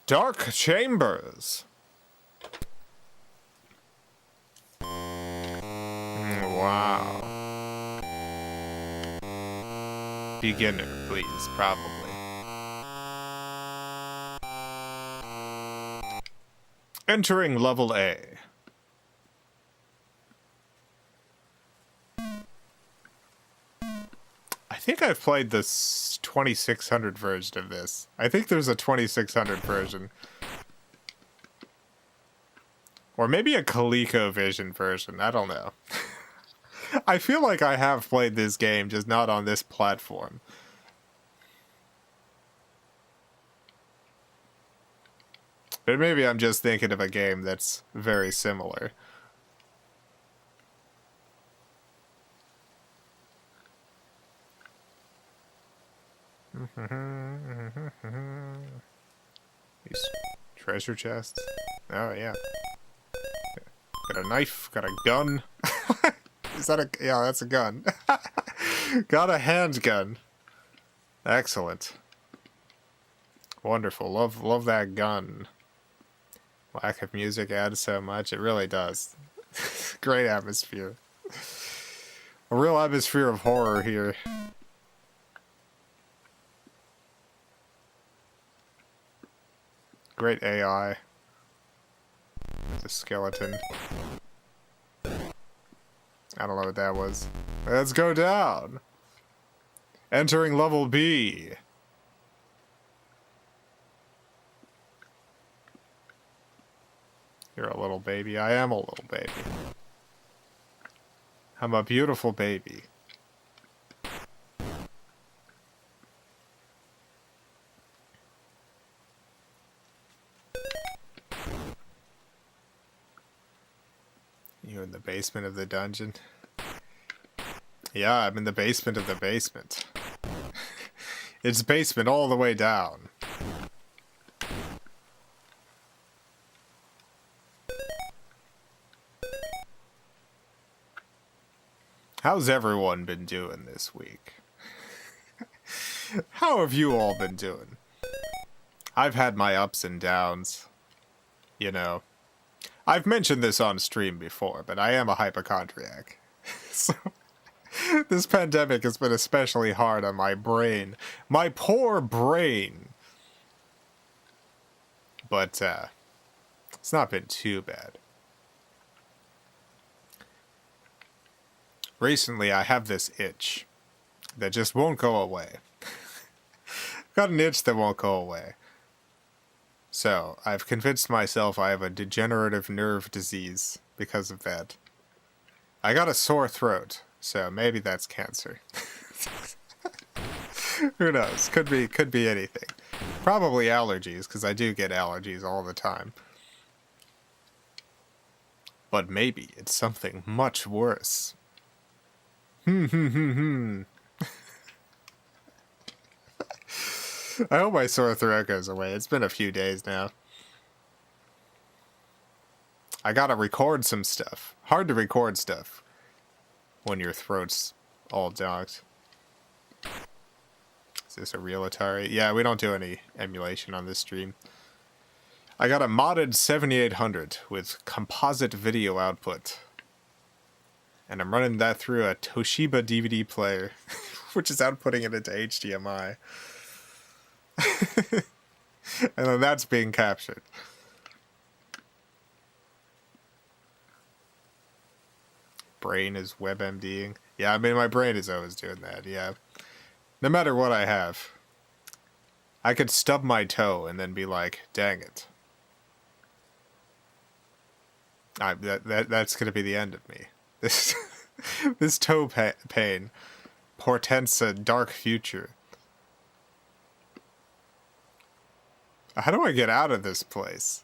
Dark Chambers. Wow. Beginner, please, probably. Entering level A. I think I've played this 2600 version of this. I think there's a 2600 version. Or maybe a ColecoVision version. I don't know. I feel like I have played this game, just not on this platform. But maybe I'm just thinking of a game that's very similar. These treasure chests. Oh, yeah. Got a knife, got a gun. Is that a... yeah, that's a gun. Got a handgun. Excellent. Wonderful. Love that gun. Lack of music adds so much. It really does. Great atmosphere. A real atmosphere of horror here. Great AI. There's a skeleton. I don't know what that was. Let's go down. Entering level B. You're a little baby. I am a little baby. I'm a beautiful baby. You in the basement of the dungeon? Yeah, I'm in the basement of the basement. It's basement all the way down. How's everyone been doing this week? How have you all been doing? I've had my ups and downs. You know. I've mentioned this on stream before, but I am a hypochondriac. So, this pandemic has been especially hard on my brain. My poor brain. But, it's not been too bad. Recently, I have this itch that just won't go away. Got an itch that won't go away. So, I've convinced myself I have a degenerative nerve disease because of that. I got a sore throat, so maybe that's cancer. Who knows? Could be anything. Probably allergies, because I do get allergies all the time. But maybe it's something much worse. I hope my sore throat goes away. It's been a few days now. I gotta record some stuff. Hard to record stuff when your throat's all docked. Is this a real Atari? Yeah, we don't do any emulation on this stream. I got a modded 7800 with composite video output. And I'm running that through a Toshiba DVD player, which is outputting it into HDMI. And then that's being captured. Brain is WebMDing. Yeah, I mean, my brain is always doing that, yeah. No matter what I have. I could stub my toe and then be like, dang it. That's going to be the end of me. This toe pain portends a dark future. How do I get out of this place?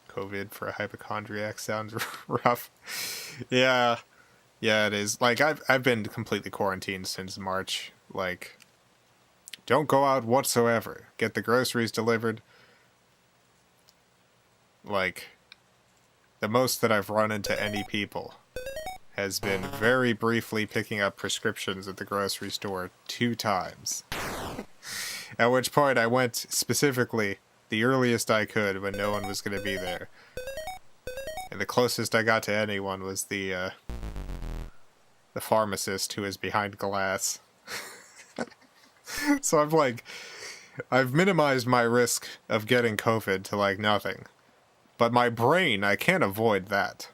COVID for a hypochondriac sounds rough. Yeah. Yeah, it is. Like, I've been completely quarantined since March. Like, don't go out whatsoever. Get the groceries delivered. Like, the most that I've run into any people has been very briefly picking up prescriptions at the grocery store 2 times. At which point I went specifically the earliest I could when no one was going to be there. And the closest I got to anyone was the pharmacist who is behind glass. So I'm like, I've minimized my risk of getting COVID to like nothing. But my brain, I can't avoid that.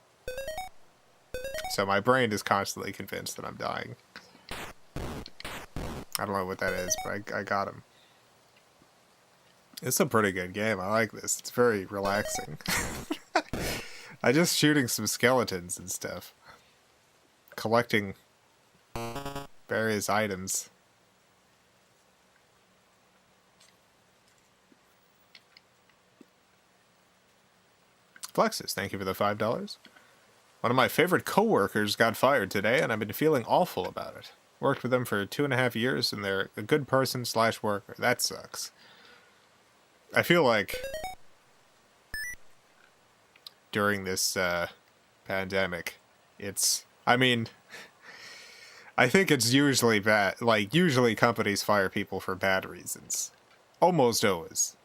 So my brain is constantly convinced that I'm dying. I don't know what that is, but I got him. It's a pretty good game. I like this. It's very relaxing. I just shooting some skeletons and stuff. Collecting various items. Flexus, thank you for the $5. One of my favorite coworkers got fired today, and I've been feeling awful about it. Worked with them for 2.5 years, and they're a good person / worker. That sucks. I feel like during this pandemic, I think it's usually bad. Like, usually companies fire people for bad reasons. Almost always.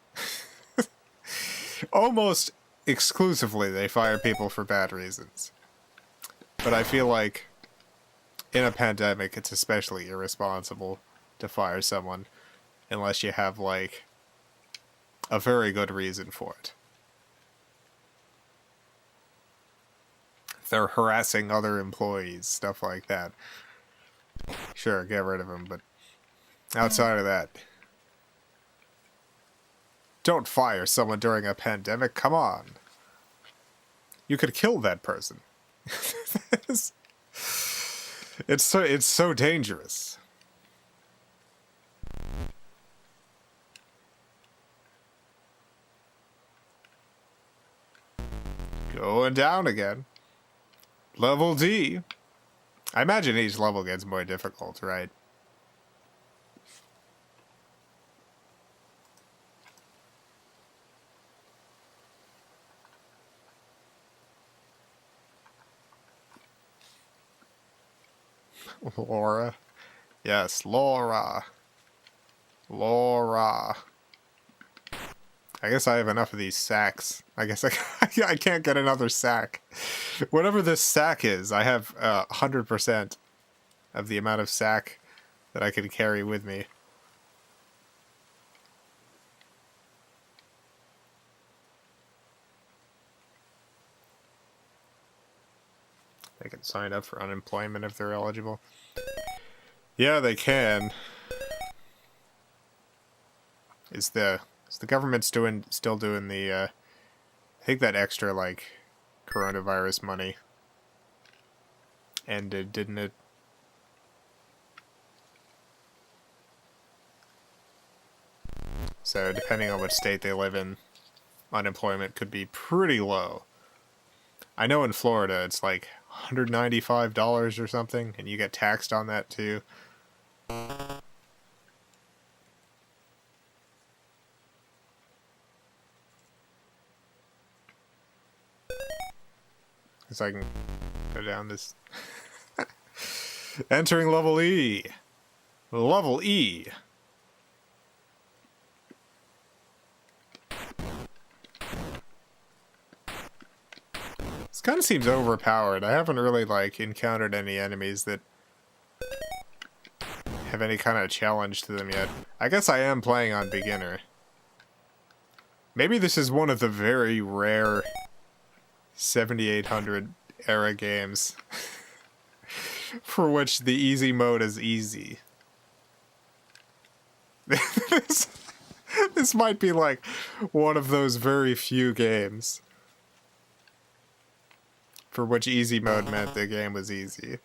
Almost exclusively they fire people for bad reasons. But I feel like in a pandemic, it's especially irresponsible to fire someone unless you have, like, a very good reason for it. If they're harassing other employees, stuff like that. Sure, get rid of them, but outside of that, don't fire someone during a pandemic. Come on. You could kill that person. It's so dangerous. Going down again. Level D. I imagine each level gets more difficult, right? Laura. Yes, Laura. Laura. I guess I have enough of these sacks. I guess I can't get another sack. Whatever this sack is, I have 100% of the amount of sack that I can carry with me. They can sign up for unemployment if they're eligible. Yeah, they can. Is the government still doing the I think that extra, like, coronavirus money ended, didn't it? So depending on what state they live in, unemployment could be pretty low. I know in Florida it's like $195 or something, and you get taxed on that too. So I can go down this. Entering level E. Level E. This kind of seems overpowered. I haven't really, like, encountered any enemies that have any kind of challenge to them yet. I guess I am playing on beginner. Maybe this is one of the very rare 7800 era games for which the easy mode is easy. This might be like one of those very few games for which easy mode meant the game was easy.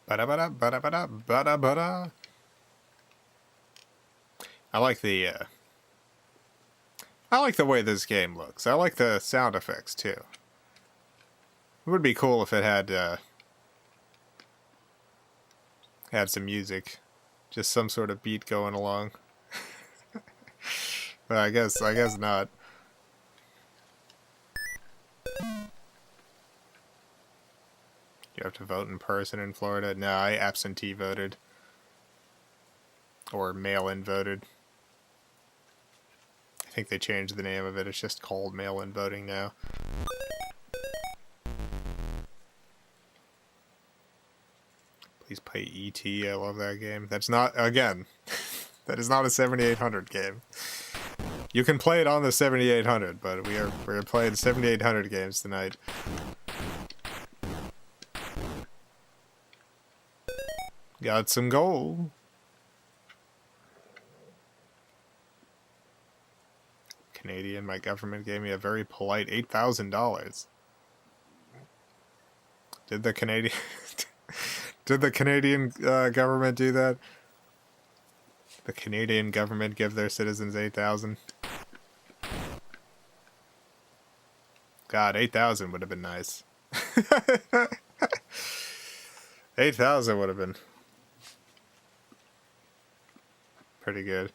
Ba-da-ba-da, ba-da-ba-da, ba-da-ba-da. I like the way this game looks. I like the sound effects too. It would be cool if it had some music, just some sort of beat going along. But I guess not. You have to vote in person in Florida? No, I absentee voted. Or mail-in voted. I think they changed the name of it. It's just called mail-in voting now. Please play E.T. I love that game. That's not, again, that is not a 7800 game. You can play it on the 7800, but we're playing 7800 games tonight. Got some gold. Canadian, my government gave me a very polite $8,000. Did the Canadian government do that? The Canadian government give their citizens 8,000? God, 8,000 would have been nice. 8,000 would have been pretty good.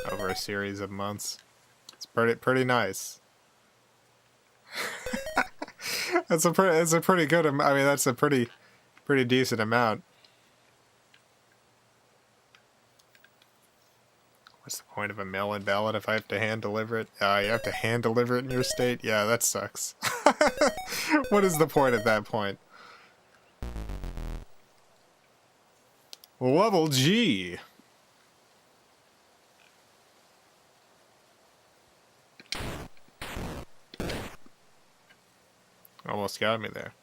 Over a series of months. It's pretty nice. It's a pretty good I mean, that's a pretty decent amount. What's the point of a mail-in ballot if I have to hand deliver it? You have to hand deliver it in your state? Yeah, that sucks. What is the point at that point? Level G. Almost got me there.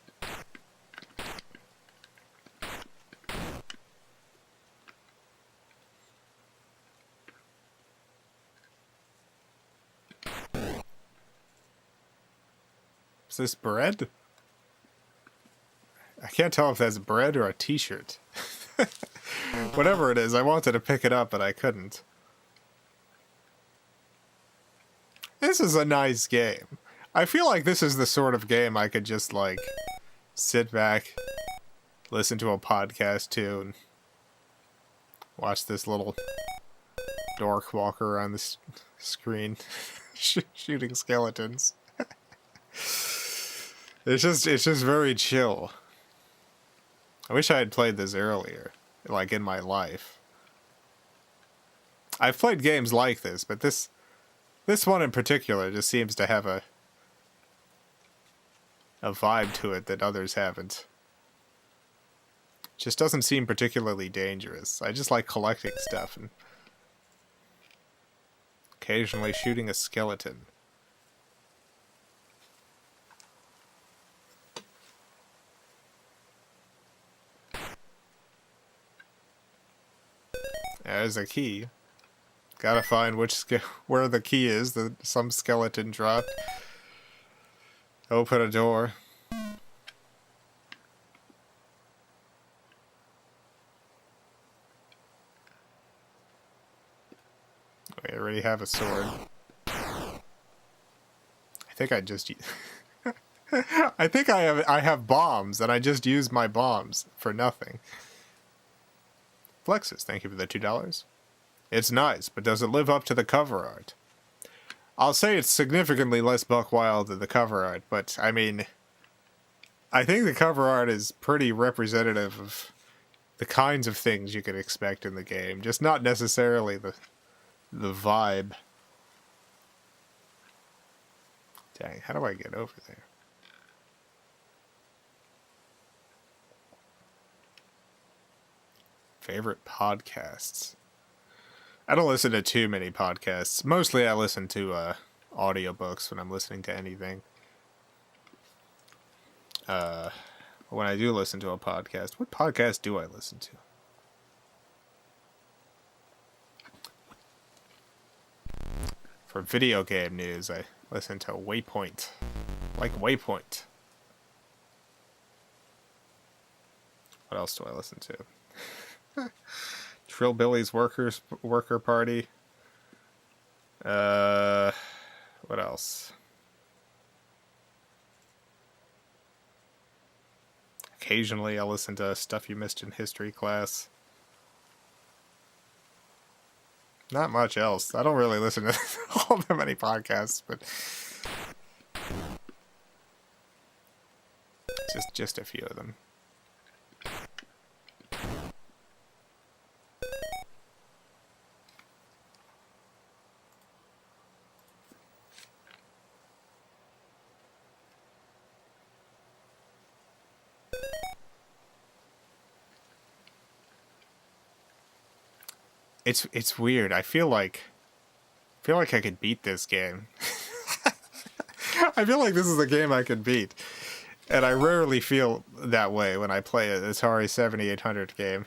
Is this bread? I can't tell if that's bread or a t-shirt. Whatever it is, I wanted to pick it up, but I couldn't. This is a nice game. I feel like this is the sort of game I could just, like, sit back, listen to a podcast to, and watch this little dork walk around the screen shooting skeletons. It's just very chill. I wish I had played this earlier, like in my life. I've played games like this, but this one in particular just seems to have a vibe to it that others haven't. Just doesn't seem particularly dangerous. I just like collecting stuff and occasionally shooting a skeleton. There's a key. Gotta find where the key is that some skeleton dropped. Open a door. already have a sword. I think I just... I think I have bombs, and I just used my bombs for nothing. Flexus, thank you for the $2. It's nice, but does it live up to the cover art? I'll say it's significantly less buck wild than the cover art, but, I mean... I think the cover art is pretty representative of the kinds of things you could expect in the game, just not necessarily the vibe. Dang, how do I get over there? Favorite podcasts? I don't listen to too many podcasts. Mostly I listen to audiobooks when I'm listening to anything. When I do listen to a podcast, what podcast do I listen to? For video game news, I listen to Waypoint. Like Waypoint. What else do I listen to? Trillbilly's Worker Party. What else? Occasionally, I'll listen to Stuff You Missed in History Class. Not much else. I don't really listen to all that many podcasts, but just a few of them. It's weird. I feel like I could beat this game. I feel like this is a game I could beat. And I rarely feel that way when I play an Atari 7800 game.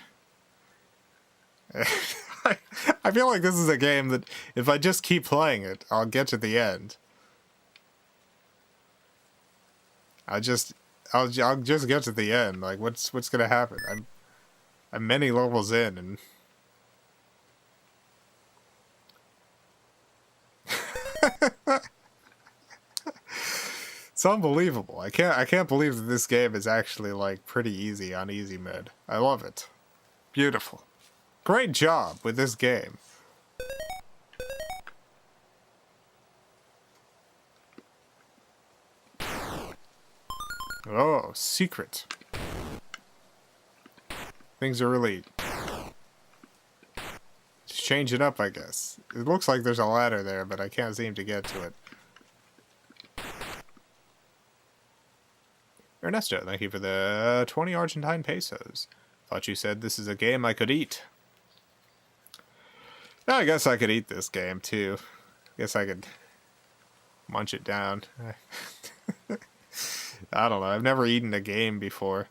I feel like this is a game that if I just keep playing it, I'll get to the end. I'll just get to the end. Like what's gonna happen? I'm many levels in and it's unbelievable. I can't believe that this game is actually like pretty easy on easy mode. I love it. Beautiful. Great job with this game. Oh, secret. Things are really just changing up, I guess. It looks like there's a ladder there, but I can't seem to get to it. Ernesto, thank you for the 20 Argentine pesos. Thought you said this is a game I could eat. Yeah, I guess I could eat this game, too. Guess I could munch it down. I don't know. I've never eaten a game before.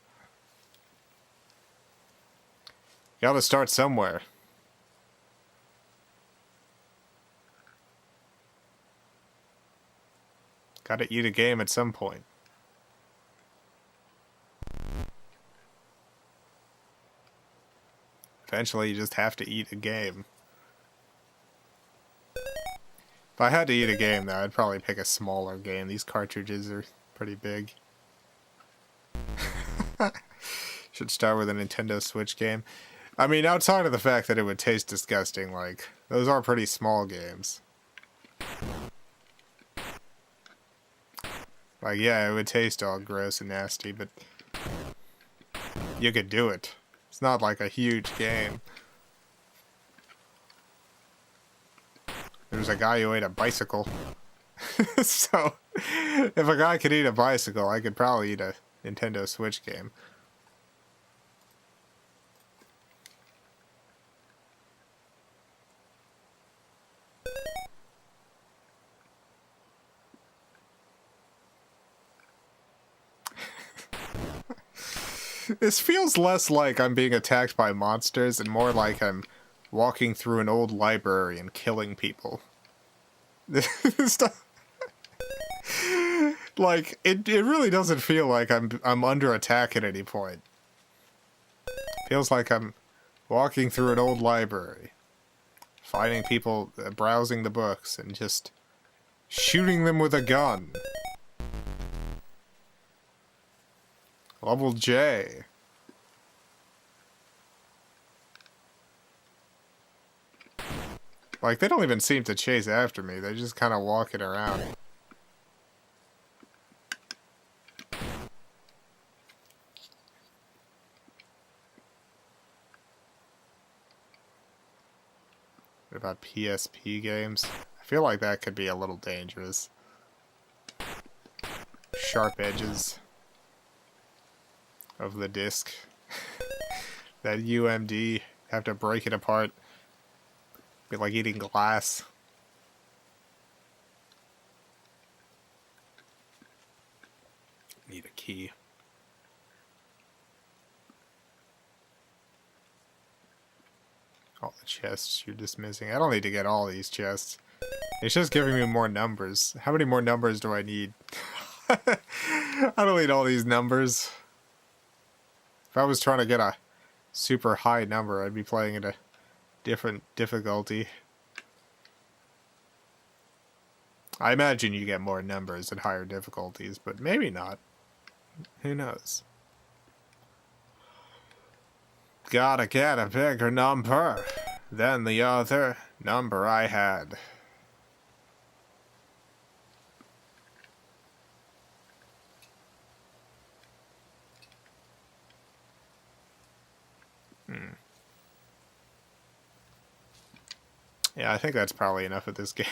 Gotta start somewhere. Gotta eat a game at some point. Eventually, you just have to eat a game. If I had to eat a game, though, I'd probably pick a smaller game. These cartridges are pretty big. Should start with a Nintendo Switch game. I mean, outside of the fact that it would taste disgusting, like, those are pretty small games. Like, yeah, it would taste all gross and nasty, but you could do it. It's not like a huge game. There's a guy who ate a bicycle. So, if a guy could eat a bicycle, I could probably eat a Nintendo Switch game. This feels less like I'm being attacked by monsters and more like I'm walking through an old library and killing people. This stuff, like, it really doesn't feel like I'm under attack at any point. Feels like I'm walking through an old library, finding people browsing the books and just shooting them with a gun. Level J. Like, they don't even seem to chase after me. They're just kind of walking around. What about PSP games? I feel like that could be a little dangerous. Sharp edges of the disc. That UMD, have to break it apart. Be like eating glass. Need a key. All the chests you're dismissing. I don't need to get all these chests. It's just giving me more numbers. How many more numbers do I need? I don't need all these numbers. If I was trying to get a super high number, I'd be playing at a different difficulty. I imagine you get more numbers at higher difficulties, but maybe not. Who knows? Gotta get a bigger number than the other number I had. Yeah, I think that's probably enough of this game.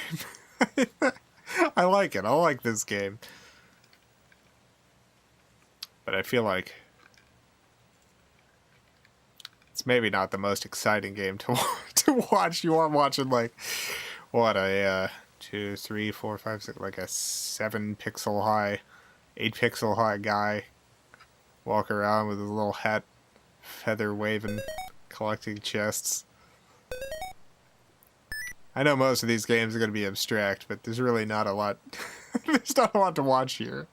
I like it. I like this game. But I feel like it's maybe not the most exciting game to watch. You are watching, like, what, a 2, 3, 4, 5, 6, like a 7 pixel high, 8 pixel high guy walk around with his little hat, feather waving, collecting chests. I know most of these games are going to be abstract, but there's really not a lot. There's not a lot to watch here.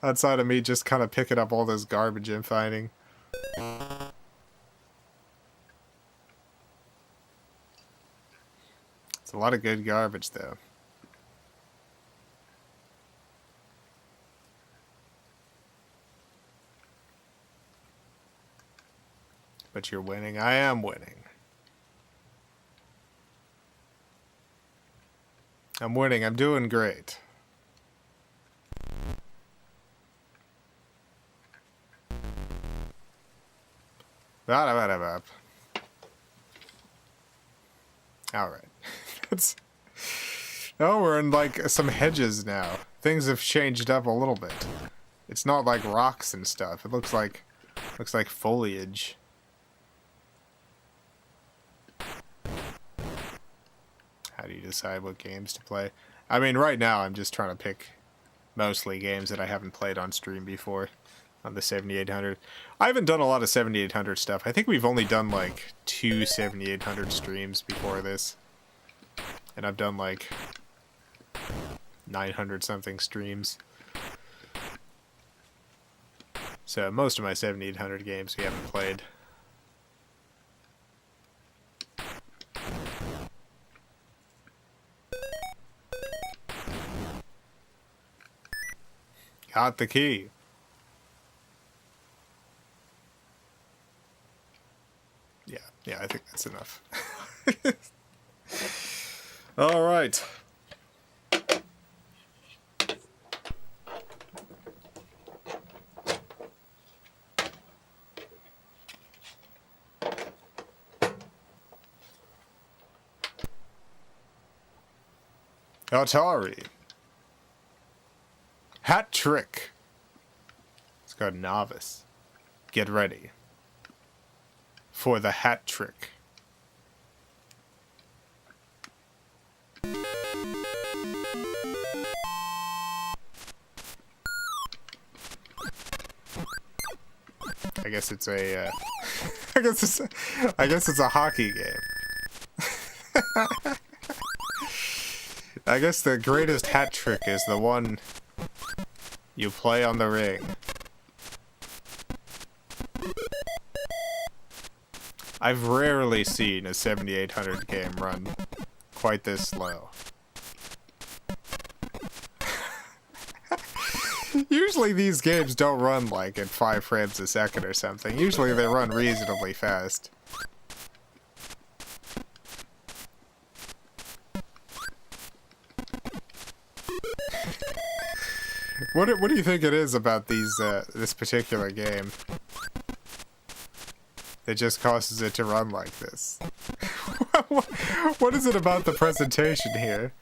Outside of me just kind of picking up all this garbage I'm finding. It's a lot of good garbage, though. But you're winning. I am winning. I'm winning. I'm doing great. Alright. Oh, we're in, like, some hedges now. Things have changed up a little bit. It's not like rocks and stuff. It looks like foliage. How do you decide what games to play? I mean, right now I'm just trying to pick mostly games that I haven't played on stream before on the 7800. I haven't done a lot of 7800 stuff. I think we've only done like 2 7800 streams before this. And I've done like 900 something streams. So most of my 7800 games we haven't played. Got the key. Yeah, I think that's enough. All right. Atari. Hat trick. Let's go novice. Get ready for the hat trick. I guess it's a I guess it's a hockey game. I guess the greatest hat trick is the one you play on the ring. I've rarely seen a 7800 game run quite this slow. Usually these games don't run like at 5 frames a second or something. Usually they run reasonably fast. What do you think it is about these this particular game that just causes it to run like this? What is it about the presentation here?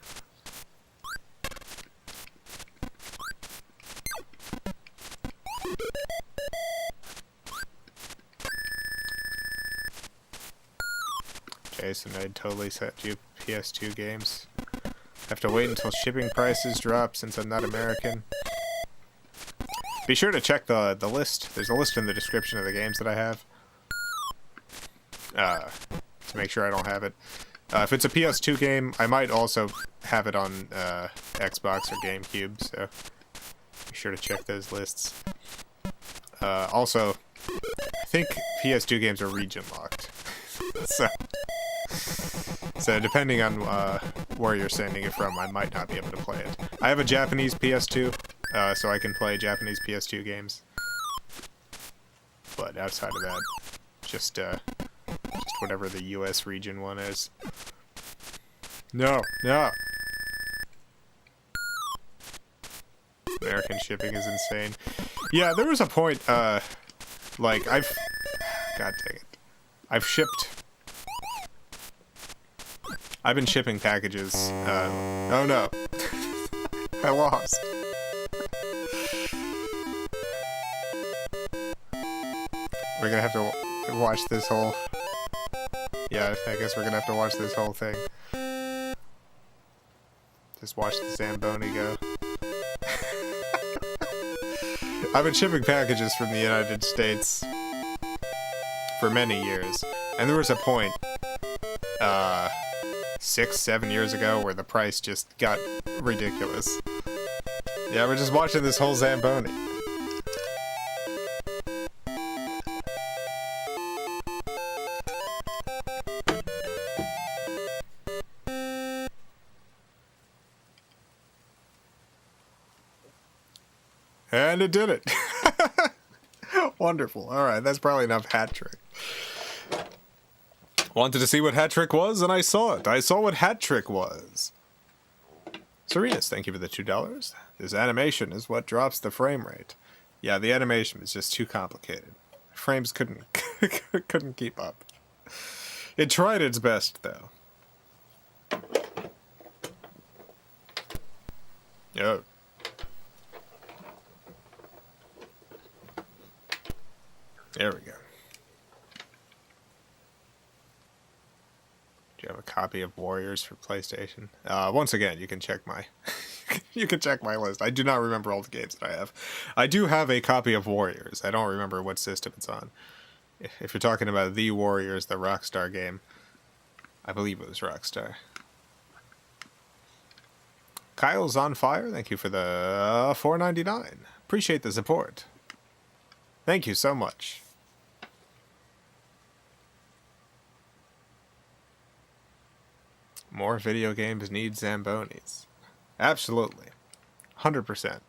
Jason, I'd totally set you PS2 games. Have to wait until shipping prices drop since I'm not American. Be sure to check the list. There's a list in the description of the games that I have. To make sure I don't have it. If it's a PS2 game, I might also have it on Xbox or GameCube, so be sure to check those lists. Also, I think PS2 games are region locked. So depending on where you're sending it from, I might not be able to play it. I have a Japanese PS2, so I can play Japanese PS2 games. But outside of that, just whatever the US region one is. No. American shipping is insane. Yeah, there was a point, like, God dang it. I've been shipping packages, oh no. I lost. We're gonna have to watch this whole... Yeah, I guess we're gonna have to watch this whole thing. Just watch the Zamboni go. I've been shipping packages from the United States for many years, and there was a point, 6-7 years ago where the price just got ridiculous. Yeah, we're just watching this whole Zamboni. And it did it. Wonderful. Alright, that's probably enough hat trick. Wanted to see what hat trick was, and I saw it. I saw what hat trick was. Serenus, thank you for the $2. This animation is what drops the frame rate. Yeah, the animation is just too complicated. Frames couldn't keep up. It tried its best, though. Oh. There we go. Do you have a copy of Warriors for PlayStation? Once again, you can check my you can check my list. I do not remember all the games that I have. I do have a copy of Warriors. I don't remember what system it's on. If you're talking about the Warriors, the Rockstar game, I believe it was Rockstar. Kyle's on fire. Thank you for the $4.99. Appreciate the support. Thank you so much. More video games need Zambonis. Absolutely. 100%.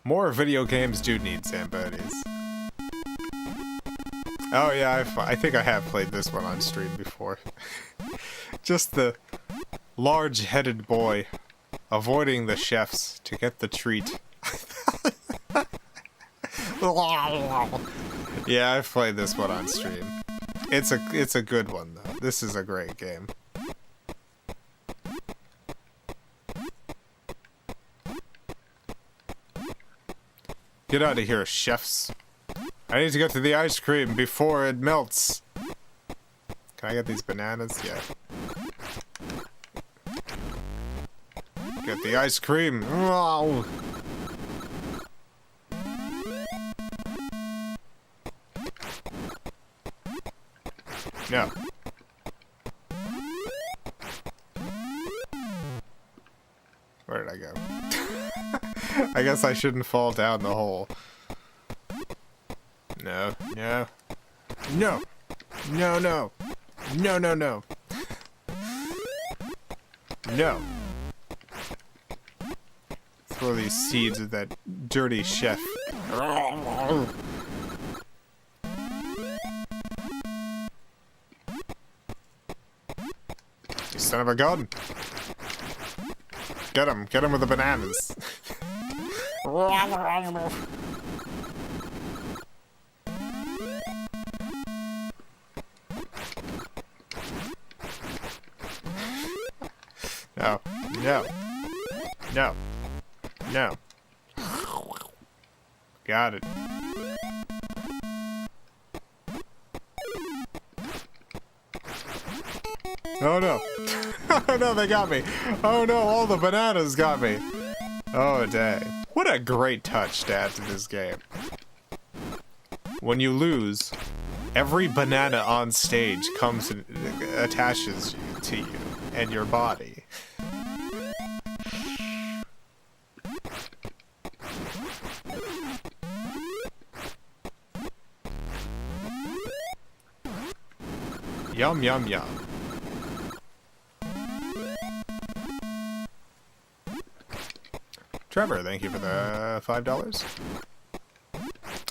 More video games do need Zambonis. Oh yeah, I think I have played this one on stream before. Just the large-headed boy avoiding the chefs to get the treat. Yeah, I've played this one on stream. It's a good one though. This is a great game. Get out of here, chefs. I need to get to the ice cream before it melts. Can I get these bananas? Yeah. Get the ice cream. Oh. No. Where did I go? I guess I shouldn't fall down the hole. No, no. No. No, no. No, no, no. No. Throw these seeds at that dirty chef. You son of a gun. Get him with the bananas. No, no, no, no. Got it. Oh no. Oh no, they got me. Oh no, all the bananas got me. Oh dang. What a great touch to add to this game. When you lose, every banana on stage comes and attaches to you and your body. Yum, yum, yum. Trevor, thank you for the $5.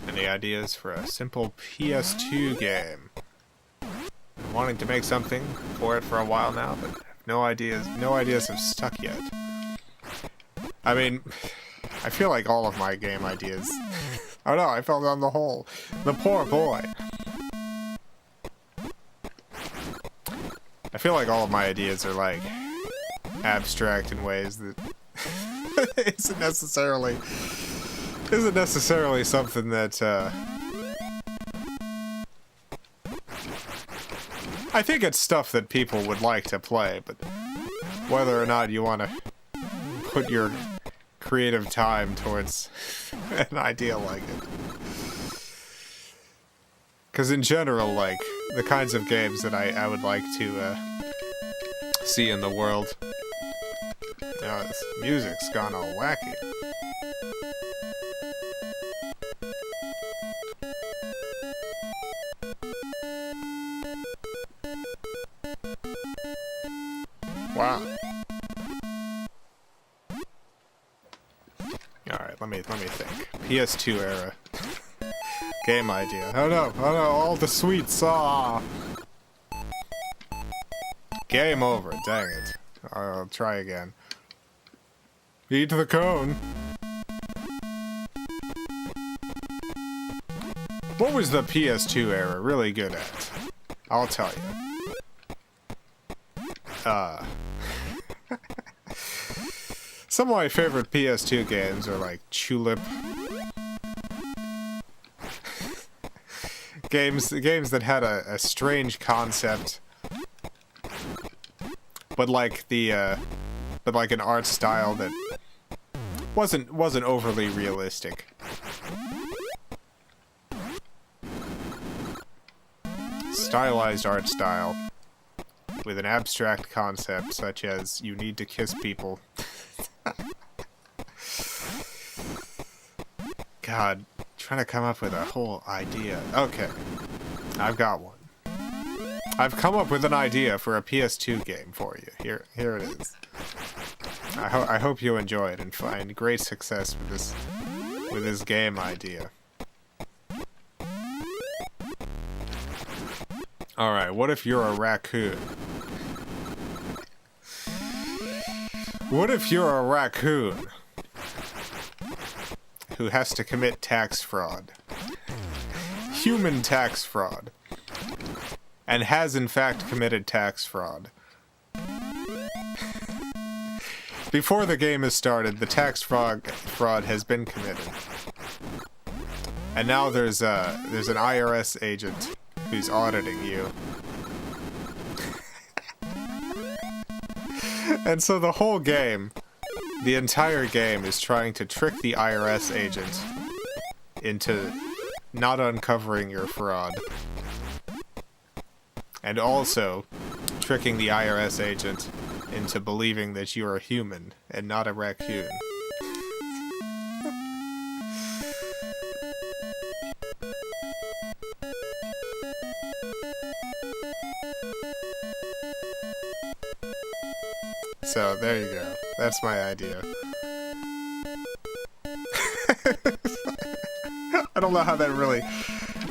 Any ideas for a simple PS2 game? Been wanting to make something for it for a while now, but no ideas have stuck yet. I mean, I feel like all of my game ideas... Oh no, I fell down the hole. The poor boy. I feel like all of my ideas are like abstract in ways that isn't necessarily something that I think it's stuff that people would like to play, but whether or not you want to put your creative time towards an idea like it. Because in general, like, the kinds of games that I would like to see in the world... Oh, this music's gone all wacky. Wow. Alright, let me think. PS2 era. Game idea. Oh no, all the sweets, Game over, dang it. I'll try again. Eat the cone. What was the PS2 era really good at? I'll tell you. Some of my favorite PS2 games are like Tulip. Games that had a strange concept, but like an art style that wasn't overly realistic. Stylized art style with an abstract concept such as you need to kiss people. God, trying to come up with a whole idea. Okay, I've got one. I've come up with an idea for a PS2 game for you. Here it is. I hope you enjoy it and find great success with this game idea. Alright, what if you're a raccoon? What if you're a raccoon who has to commit tax fraud? Human tax fraud. And has in fact committed tax fraud. Before the game has started, the tax fraud has been committed. And now there's an IRS agent who's auditing you. And so the whole game, the entire game, is trying to trick the IRS agent into not uncovering your fraud. And also tricking the IRS agent into believing that you're a human and not a raccoon. So there you go. That's my idea. I don't know how that really.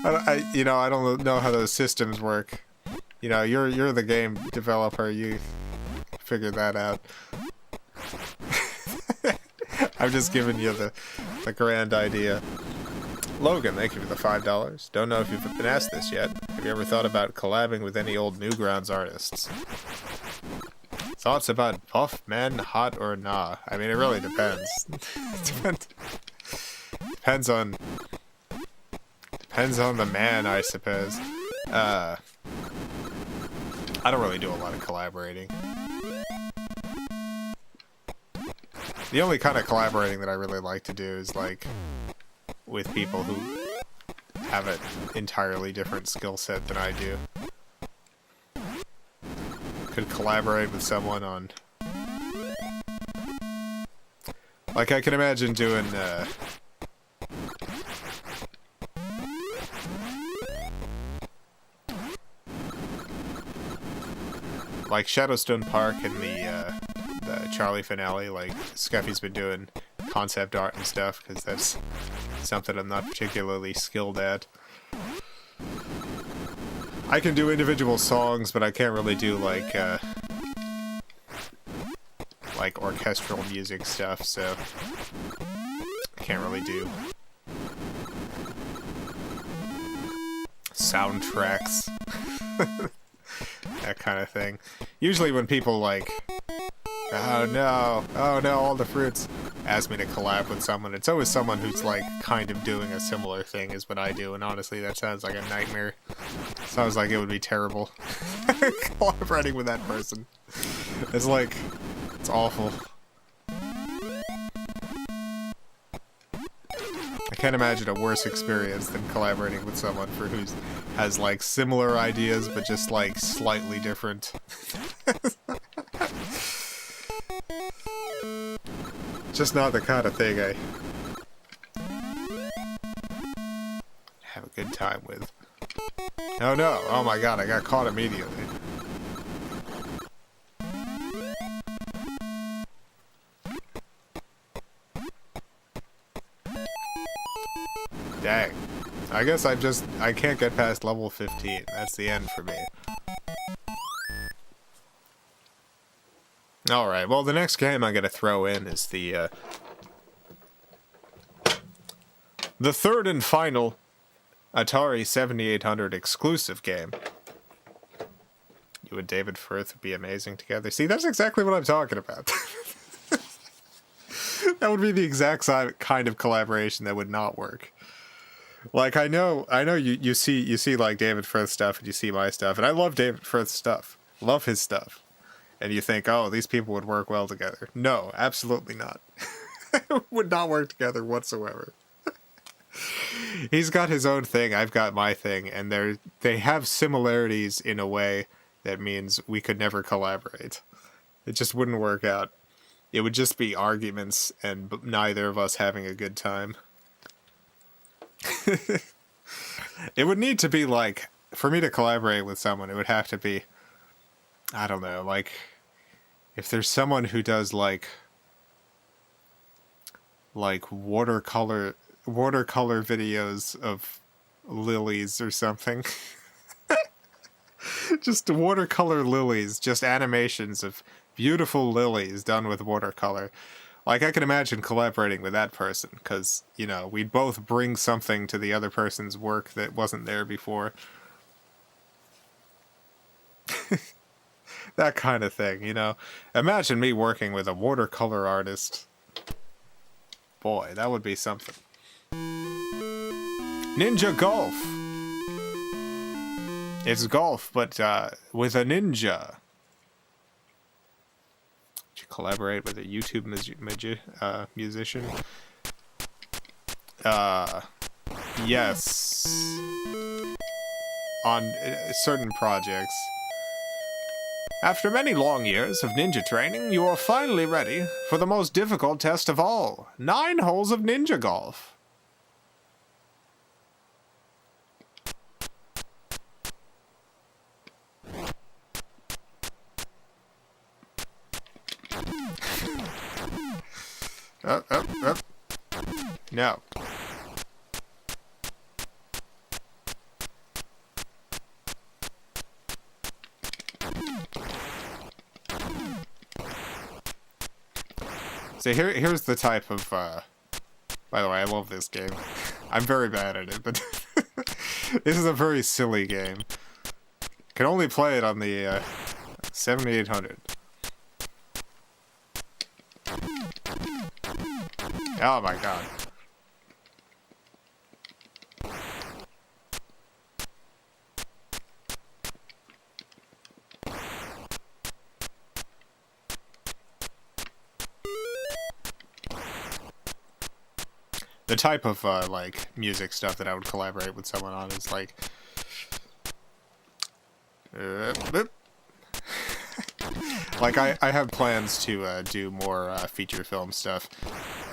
I don't know how those systems work. You know, you're the game developer. You figure that out. I'm just giving you the grand idea. Logan, thank you for the $5. Don't know if you've been asked this yet. Have you ever thought about collabing with any old Newgrounds artists? Thoughts about buff, men, hot, or nah? I mean, it really depends. Depends on the man, I suppose. I don't really do a lot of collaborating. The only kind of collaborating that I really like to do is like with people who have an entirely different skill set than I do. Could collaborate with someone on, like, I can imagine doing like Shadowstone Park and the Charlie finale. Like, Scuffy's been doing concept art and stuff because that's something I'm not particularly skilled at. I can do individual songs, but I can't really do like orchestral music stuff, so I can't really do soundtracks. That kind of thing. Usually when people like, oh no, all the fruits, ask me to collab with someone, it's always someone who's like kind of doing a similar thing as what I do, and honestly that sounds like a nightmare. Sounds like it would be terrible. Collaborating with that person. It's like, it's awful. I can't imagine a worse experience than collaborating with someone who has like similar ideas but just like slightly different. Just not the kind of thing I have a good time with. Oh no, oh my god, I got caught immediately. Dang. I guess I can't get past level 15. That's the end for me. Alright, well the next game I'm gonna throw in is the third and final Atari 7800 exclusive game. You and David Firth would be amazing together. See, that's exactly what I'm talking about. That would be the exact kind of collaboration that would not work. Like, I know you see like David Firth stuff and you see my stuff, and I love David Firth's stuff. Love his stuff. And you think, oh, these people would work well together. No, absolutely not. Would not work together whatsoever. He's got his own thing, I've got my thing, and they have similarities in a way that means we could never collaborate. It just wouldn't work out. It would just be arguments and neither of us having a good time. It would need to be like, for me to collaborate with someone, it would have to be, I don't know, like, if there's someone who does like watercolor videos of lilies or something. Just watercolor lilies, just animations of beautiful lilies done with watercolor. Like, I can imagine collaborating with that person, because, you know, we'd both bring something to the other person's work that wasn't there before. That kind of thing, you know. Imagine me working with a watercolor artist. Boy, that would be something. Ninja Golf. It's golf, but with a ninja. Did you collaborate with a YouTube musician? Yes. On certain projects. After many long years of ninja training, you are finally ready for the most difficult test of all. 9 holes of ninja golf. Up, up, up. No. So here's the type of, by the way, I love this game. I'm very bad at it, but this is a very silly game. Can only play it on the, 7800. Oh my god. The type of, like, music stuff that I would collaborate with someone on is, like... like, I have plans to, do more, feature film stuff,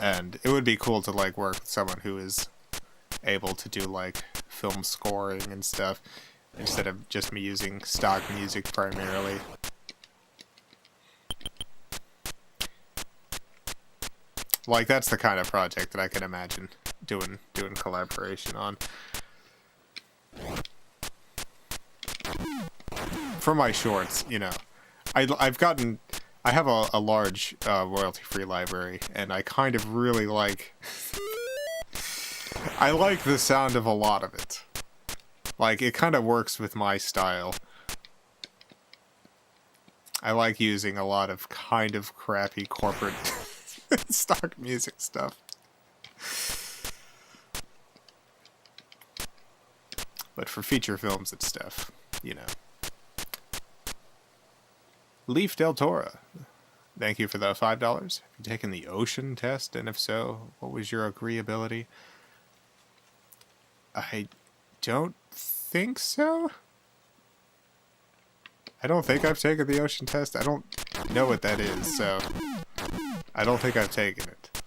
and it would be cool to, like, work with someone who is able to do, like, film scoring and stuff, instead of just me using stock music primarily. Like, that's the kind of project that I can imagine doing collaboration on. For my shorts, you know, I have a large royalty-free library, and I kind of really like... I like the sound of a lot of it. Like, it kind of works with my style. I like using a lot of kind of crappy corporate... stock music stuff. But for feature films and stuff, you know. Leaf Del Toro, thank you for the $5. Have you taken the ocean test? And if so, what was your agreeability? I don't think so. I don't think I've taken the ocean test. I don't know what that is, so... I don't think I've taken it.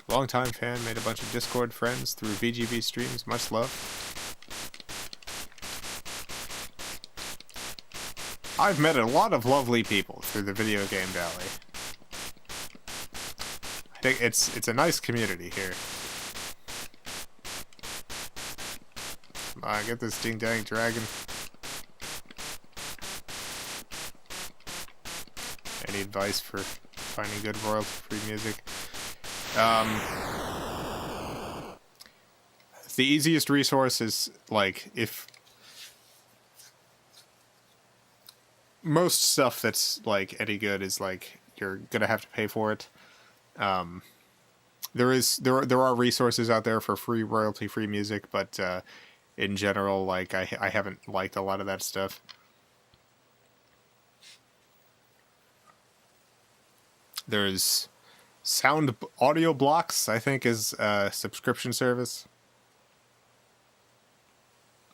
Longtime fan, made a bunch of Discord friends through VGB streams. Much love. I've met a lot of lovely people through the Video Game Valley. I think it's a nice community here. Come on, get this ding-dang dragon. Any advice for... finding good royalty-free music? The easiest resource is, like, if... most stuff that's, like, any good is, like, you're gonna have to pay for it. There are resources out there for free royalty-free music, but, in general, like, I haven't liked a lot of that stuff. There's Sound Audio Blocks, I think, is a subscription service.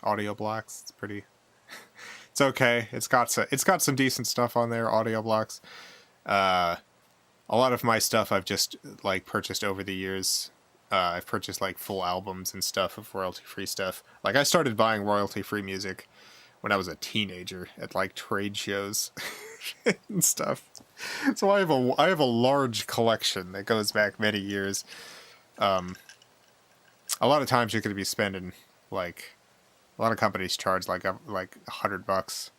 Audio Blocks, it's pretty... it's okay. It's got some decent stuff on there, Audio Blocks. A lot of my stuff I've just, like, purchased over the years. I've purchased, like, full albums and stuff of royalty-free stuff. Like, I started buying royalty-free music when I was a teenager at, like, trade shows and stuff. So I have a large collection that goes back many years. A lot of times you're going to be spending, like, a lot of companies charge like $100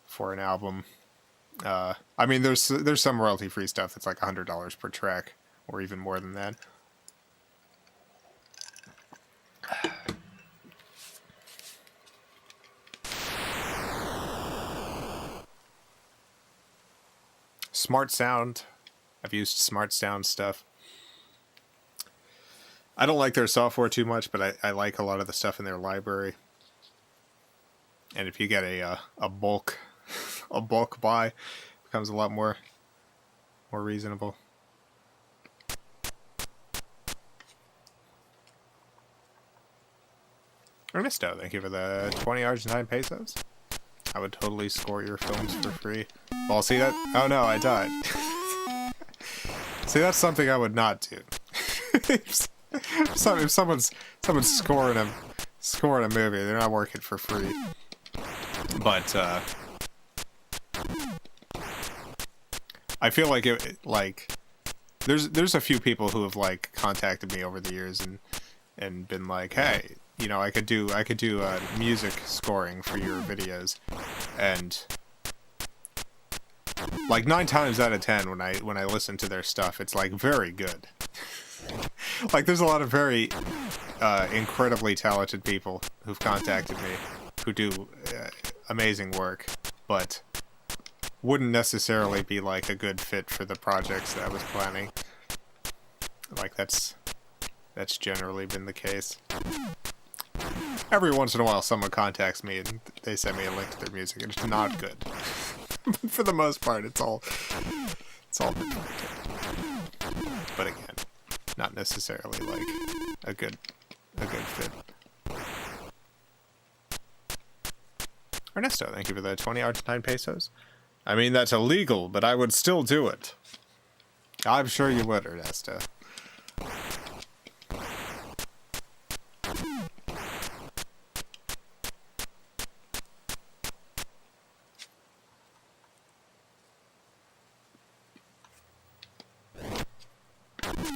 for an album. I mean, there's some royalty-free stuff that's like $100 per track, or even more than that. Smart Sound. I've used Smart Sound stuff. I don't like their software too much, but I like a lot of the stuff in their library. And if you get a bulk buy, it becomes a lot more reasonable. Ernesto, thank you for the 20 Argentine pesos. I would totally score your films for free. Well, see that? Oh no, I died. See, that's something I would not do. if someone's scoring a movie, they're not working for free. But I feel like there's a few people who have like contacted me over the years and been like, hey, you know, I could do music scoring for your videos, and like 9 times out of 10 when I listen to their stuff, it's like very good. Like there's a lot of very incredibly talented people who've contacted me who do amazing work, but wouldn't necessarily be like a good fit for the projects that I was planning. Like that's generally been the case. Every once in a while someone contacts me and they send me a link to their music and it's not good. But for the most part it's all been good. But again, not necessarily like a good fit. Ernesto, thank you for the 20 Argentine pesos. I mean, that's illegal, but I would still do it. I'm sure you would, Ernesto.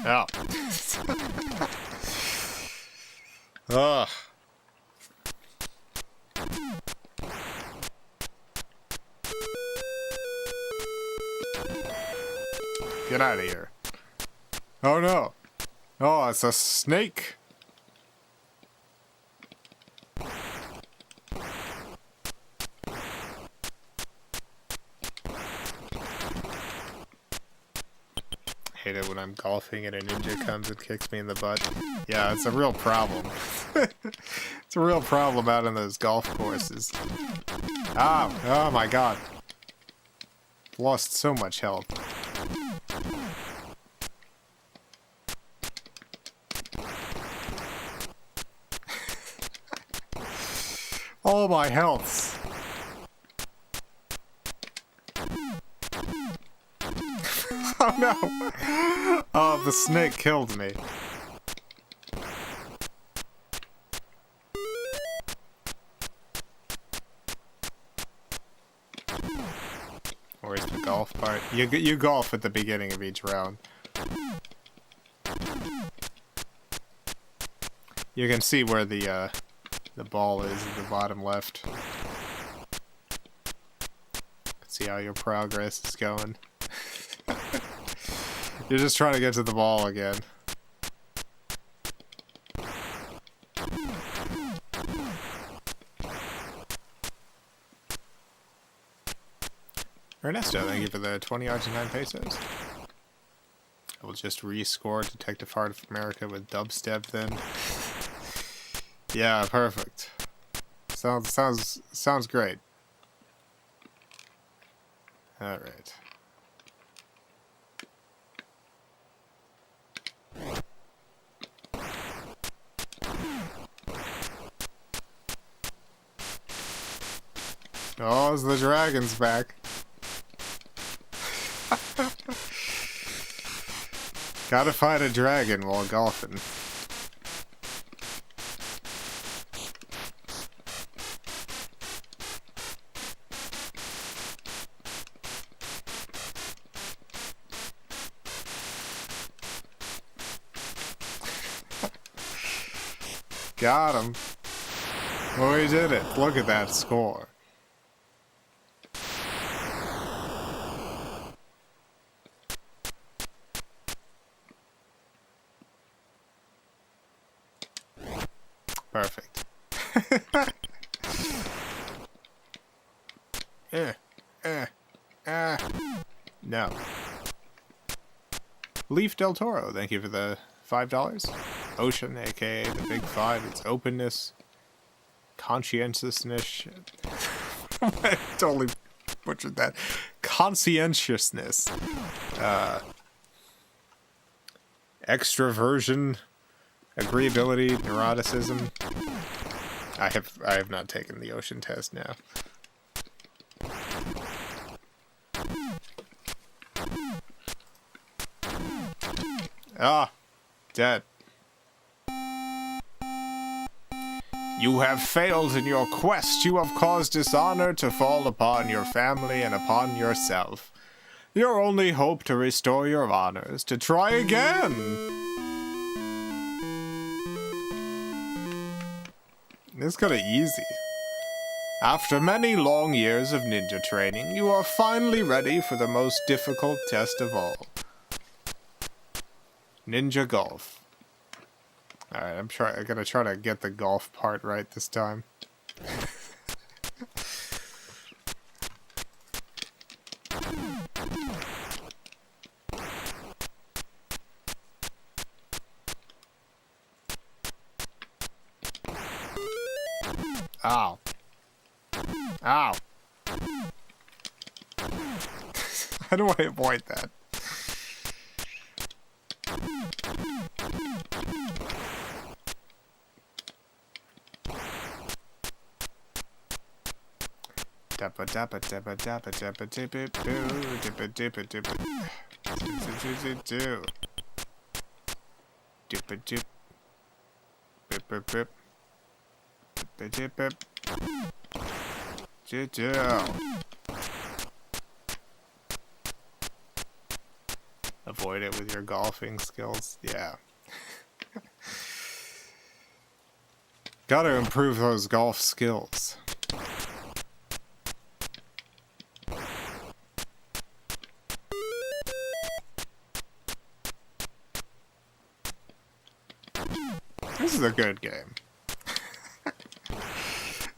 Oh. Ugh. Get out of here. Oh no. Oh, it's a snake. Hate it when I'm golfing and a ninja comes and kicks me in the butt. Yeah, it's a real problem. It's a real problem out on those golf courses. Oh my god. Lost so much health. All my healths. Oh no! Oh, the snake killed me. Where's the golf part? You golf at the beginning of each round. You can see where the ball is at the bottom left. See how your progress is going. You're just trying to get to the ball again. Ernesto, thank you for the 20 Argentine pesos. I will just rescore Detective Heart of America with dubstep then. Yeah, perfect. Sounds great. All right. Oh, the dragon's back. Gotta fight a dragon while golfing. Got him. Oh, he did it. Look at that score. Perfect. No. Leaf Del Toro, thank you for the $5. Ocean, aka the Big Five, its openness, conscientiousness. I totally butchered that. Conscientiousness. Extroversion, agreeability, neuroticism. I have not taken the ocean test now. Ah, dead. You have failed in your quest. You have caused dishonor to fall upon your family and upon yourself. Your only hope to restore your honors to try again. It's kinda easy. After many long years of ninja training, you are finally ready for the most difficult test of all. Ninja golf. Alright, I'm gonna try to get the golf part right this time. Ow. Ow. How do I avoid that? Dabba dabba dabba dabba dabba dibba doo dibba dibba dibba doo dibba dip bip bip bip bip bip bip avoid it with your golfing skills. Yeah. Gotta improve those golf skills. This is a good game.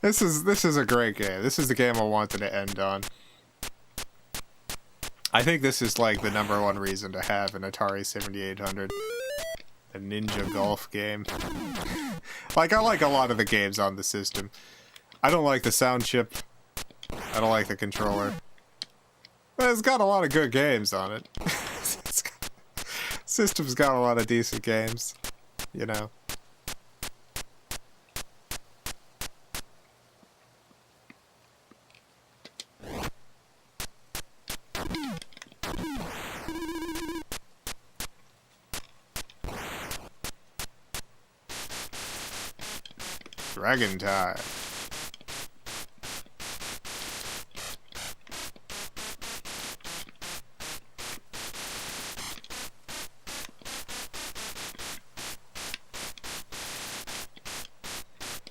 This is a great game. This is the game I wanted to end on. I think this is like the #1 reason to have an Atari 7800. The Ninja Golf game. Like, I like a lot of the games on the system. I don't like the sound chip. I don't like the controller. But it's got a lot of good games on it. System's got a lot of decent games. You know. Dragon time.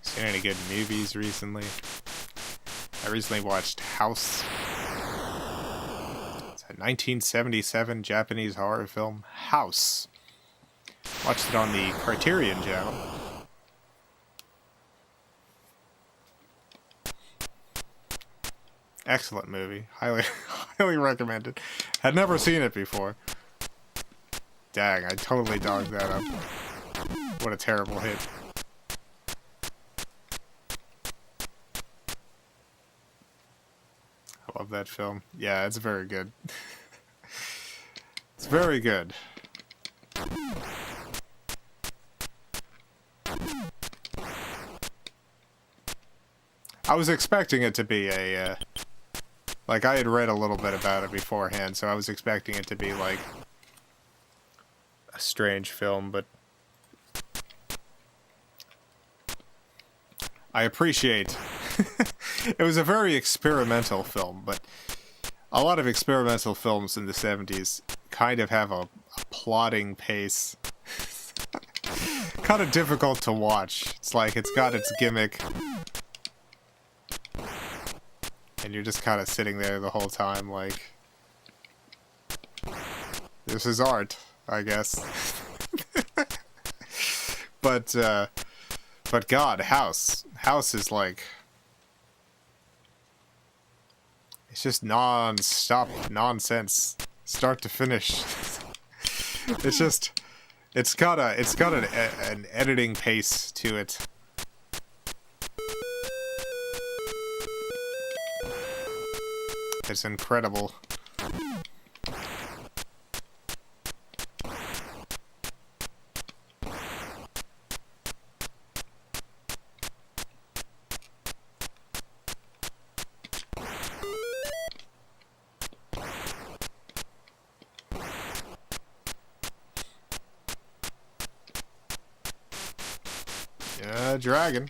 Seen any good movies recently? I recently watched House. It's a 1977 Japanese horror film, House. Watched it on the Criterion channel. Excellent movie. Highly recommended. Had never seen it before. Dang, I totally dogged that up. What a terrible hit. I love that film. Yeah, it's very good. It's very good. I was expecting it to be a, like, I had read a little bit about it beforehand, so I was expecting it to be, like, a strange film, but I appreciate... It was a very experimental film, but a lot of experimental films in the 70s kind of have a plodding pace. Kind of difficult to watch. It's like, it's got its gimmick... And you're just kind of sitting there the whole time, like, this is art, I guess. But God, House is like, it's just non-stop nonsense, start to finish. It's got an editing pace to it. It's incredible. Yeah, dragon.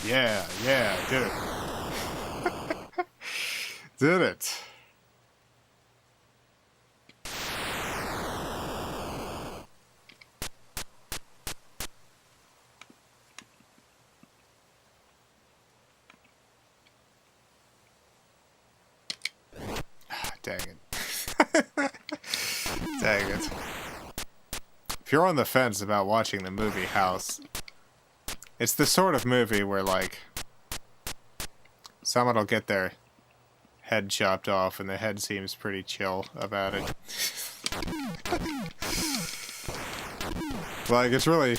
Yeah, yeah, did it. Did it. Dang it. Dang it. If you're on the fence about watching the movie House, it's the sort of movie where, like, someone will get their head chopped off and the head seems pretty chill about it. Like, it's really...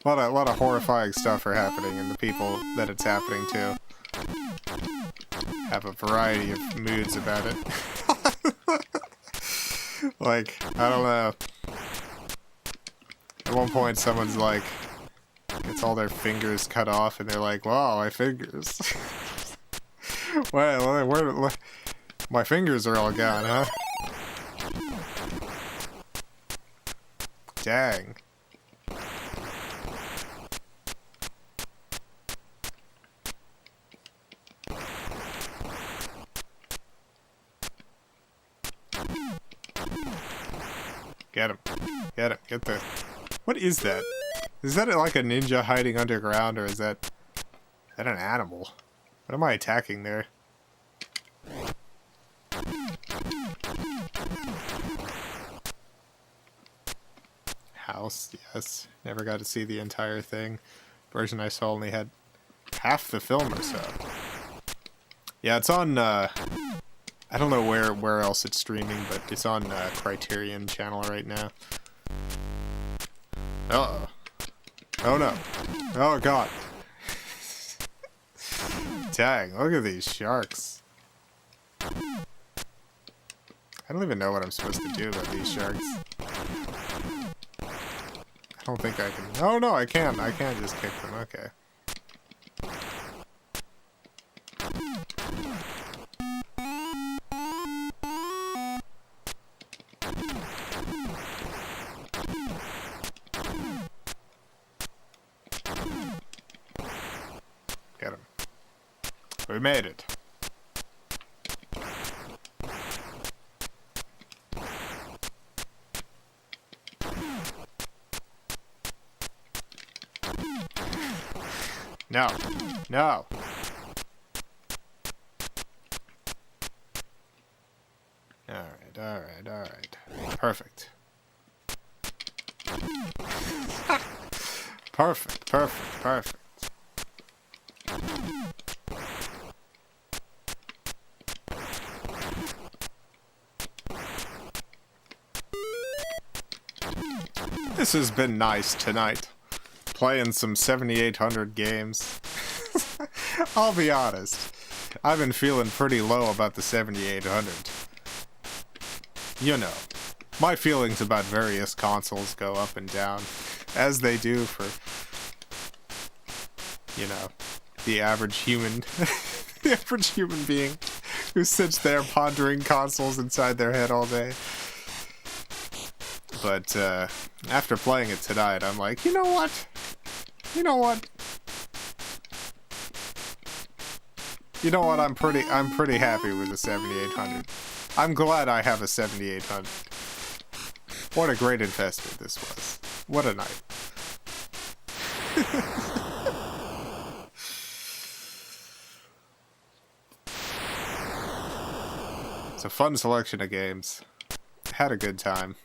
A lot of horrifying stuff are happening, and the people that it's happening to have a variety of moods about it. Like, I don't know. At one point, someone's like, gets all their fingers cut off, and they're like, wow, my fingers. Well, where, my fingers are all gone, huh? Dang. Get him. Get him. Get the... What is that? Is that like a ninja hiding underground, or is that an animal? What am I attacking there? House, yes. Never got to see the entire thing. Version I saw only had half the film or so. Yeah, it's on, I don't know where else it's streaming, but it's on Criterion channel right now. Uh-oh. Oh no. Oh god. Dang, look at these sharks. I don't even know what I'm supposed to do about these sharks. I don't think I can... Oh no, I can. I can't just kick them. Okay. Get him. We made it. No. No. Alright, alright, alright. Perfect. Perfect, perfect, perfect. This has been nice tonight. Playing some 7800 games. I'll be honest. I've been feeling pretty low about the 7800. You know, my feelings about various consoles go up and down, as they do for, you know, the average human, the average human being who sits there pondering consoles inside their head all day. But after playing it tonight, I'm like, you know what? You know what? You know what? I'm pretty happy with the 7800. I'm glad I have a 7800. What a great investment this was. What a night. It's a fun selection of games. Had a good time.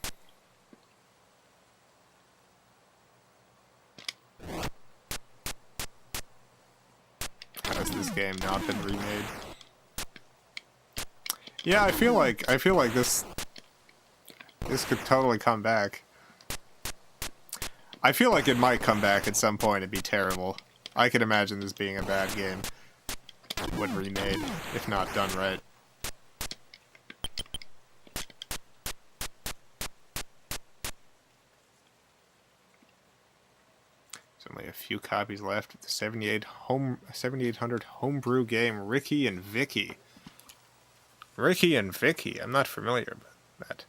Has this game not been remade? Yeah, I feel like this could totally come back. I feel like it might come back at some point and be terrible. I could imagine this being a bad game when remade, if not done right. There's only a few copies left of the 7800 homebrew game Ricky and Vicky. Ricky and Vicky. I'm not familiar with that.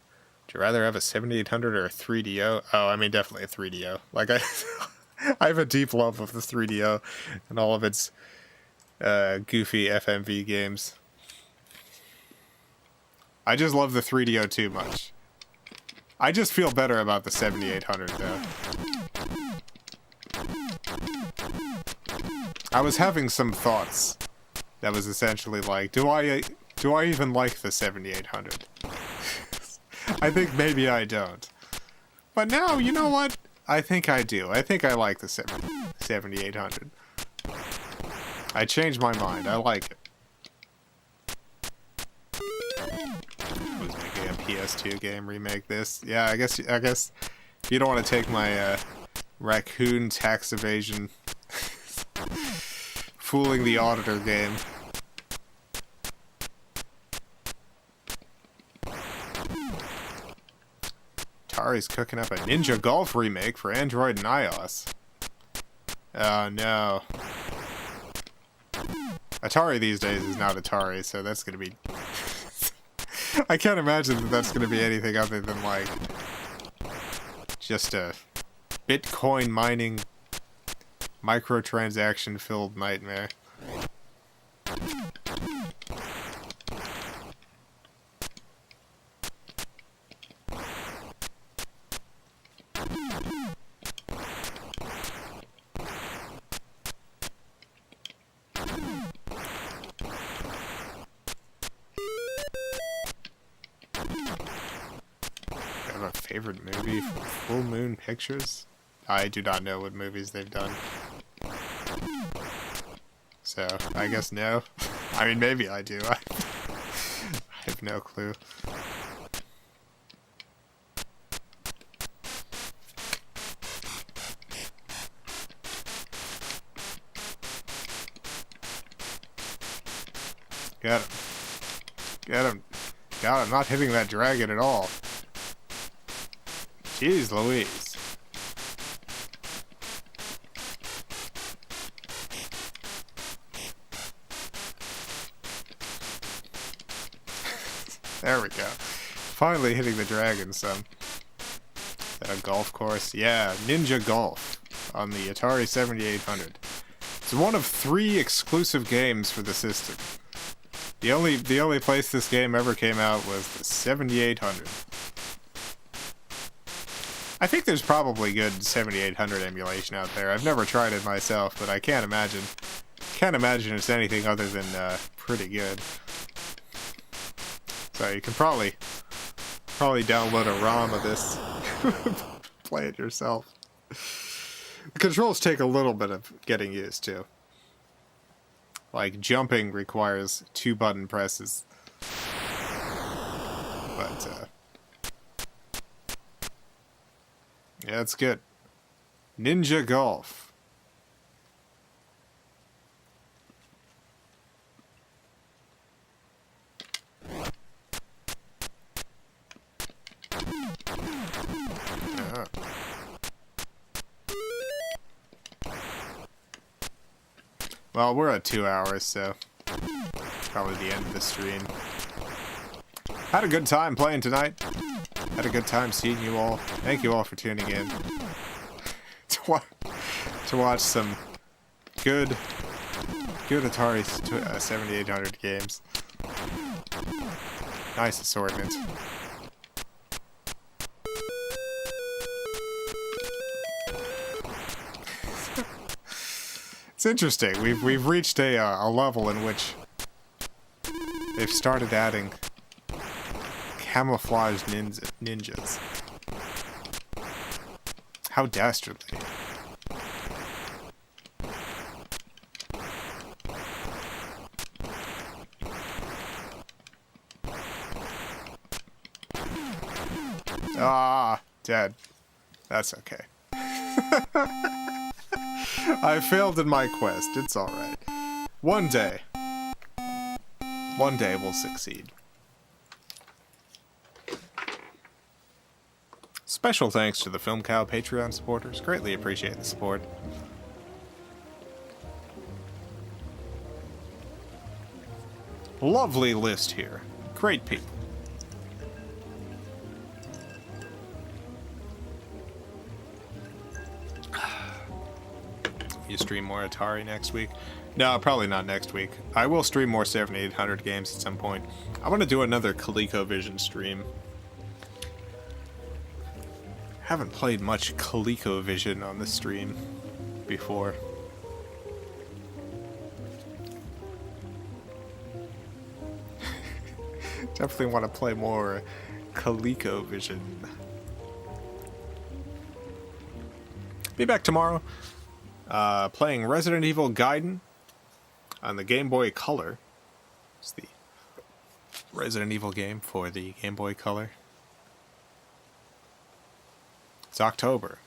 Would you rather have a 7800 or a 3DO? Oh, I mean, definitely a 3DO. Like, I have a deep love of the 3DO and all of its goofy FMV games. I just love the 3DO too much. I just feel better about the 7800 though. I was having some thoughts that was essentially like, do I even like the 7800? I think maybe I don't. But now, you know what? I think I do. I think I like the 7800. I changed my mind. I like it. Was making a PS2 game remake this. Yeah, I guess if you don't want to take my raccoon tax evasion fooling the auditor game. Atari's cooking up a Ninja Golf remake for Android and iOS. Oh no. Atari these days is not Atari, so that's gonna be... I can't imagine that that's gonna be anything other than, like, just a Bitcoin mining, microtransaction-filled nightmare. Favorite movie from Full Moon Pictures? I do not know what movies they've done. So, I guess no. I mean, maybe I do. I have no clue. Got him. Get him. God, I'm not hitting that dragon at all. Jeez Louise. There we go. Finally hitting the dragon some. Is that a golf course? Yeah, Ninja Golf on the Atari 7800. It's one of 3 exclusive games for the system. The only place this game ever came out was the 7800. I think there's probably good 7800 emulation out there. I've never tried it myself, but I can't imagine it's anything other than pretty good. So you can probably download a ROM of this, play it yourself. The controls take a little bit of getting used to. Like jumping requires 2 button presses, but yeah, it's good. Ninja Golf. Well, we're at 2 hours, so probably the end of the stream. Had a good time playing tonight. Had a good time seeing you all. Thank you all for tuning in to watch some good Atari 7800 games. Nice assortment. It's interesting. We've reached a level in which they've started adding camouflaged ninjas. How dastardly. Ah, dead. That's okay. I failed in my quest. It's alright. One day we'll succeed. Special thanks to the FilmCow Patreon supporters. Greatly appreciate the support. Lovely list here. Great people. You stream more Atari next week? No, probably not next week. I will stream more 7800 games at some point. I want to do another ColecoVision stream. Haven't played much ColecoVision on the stream before. Definitely want to play more ColecoVision. Be back tomorrow. Playing Resident Evil Gaiden on the Game Boy Color. It's the Resident Evil game for the Game Boy Color. It's October.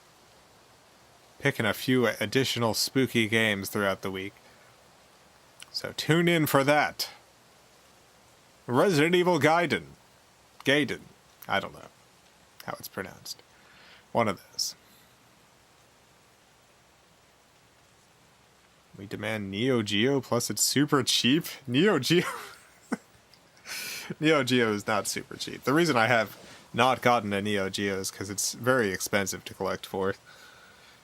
Picking a few additional spooky games throughout the week. So tune in for that. Resident Evil Gaiden. Gaiden. I don't know how it's pronounced. One of those. We demand Neo Geo, plus it's super cheap. Neo Geo... Neo Geo is not super cheap. The reason I have not gotten a Neo Geo is because it's very expensive to collect for. The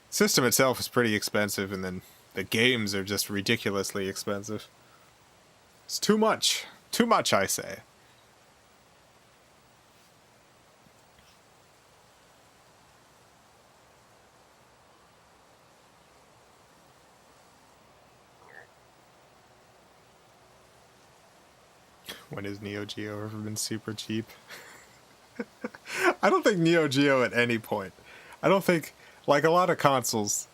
system itself is pretty expensive, and then the games are just ridiculously expensive. It's too much. Too much, I say. When has Neo Geo ever been super cheap? I don't think Neo Geo at any point. I don't think, like a lot of consoles,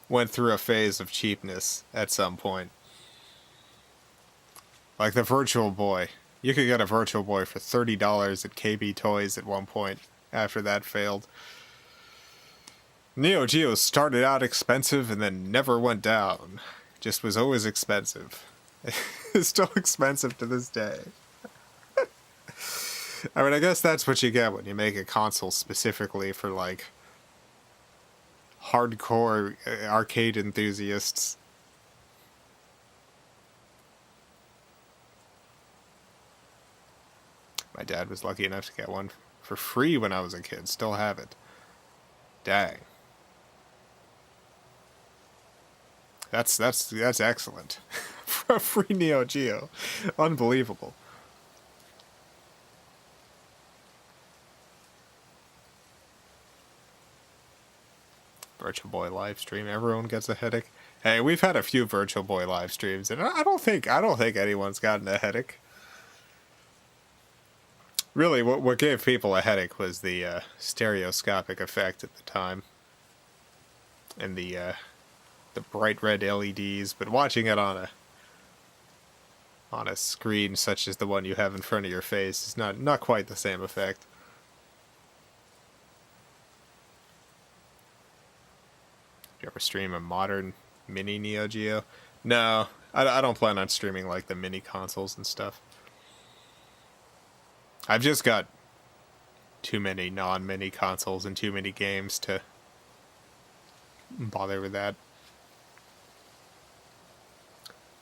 went through a phase of cheapness at some point. Like the Virtual Boy. You could get a Virtual Boy for $30 at KB Toys at one point, after that failed. Neo Geo started out expensive and then never went down. Just was always expensive. It's still expensive to this day. I mean, I guess that's what you get when you make a console specifically for, like, hardcore arcade enthusiasts. My dad was lucky enough to get one for free when I was a kid. Still have it. Dang. That's excellent. For a free Neo Geo. Unbelievable. Virtual Boy live stream. Everyone gets a headache. Hey, we've had a few Virtual Boy live streams, and I don't think anyone's gotten a headache. Really, what gave people a headache was the stereoscopic effect at the time, and the bright red LEDs. But watching it on a screen such as the one you have in front of your face is not quite the same effect. You ever stream a modern mini Neo Geo? No, I don't plan on streaming like the mini consoles and stuff. I've just got too many non-mini consoles and too many games to bother with that.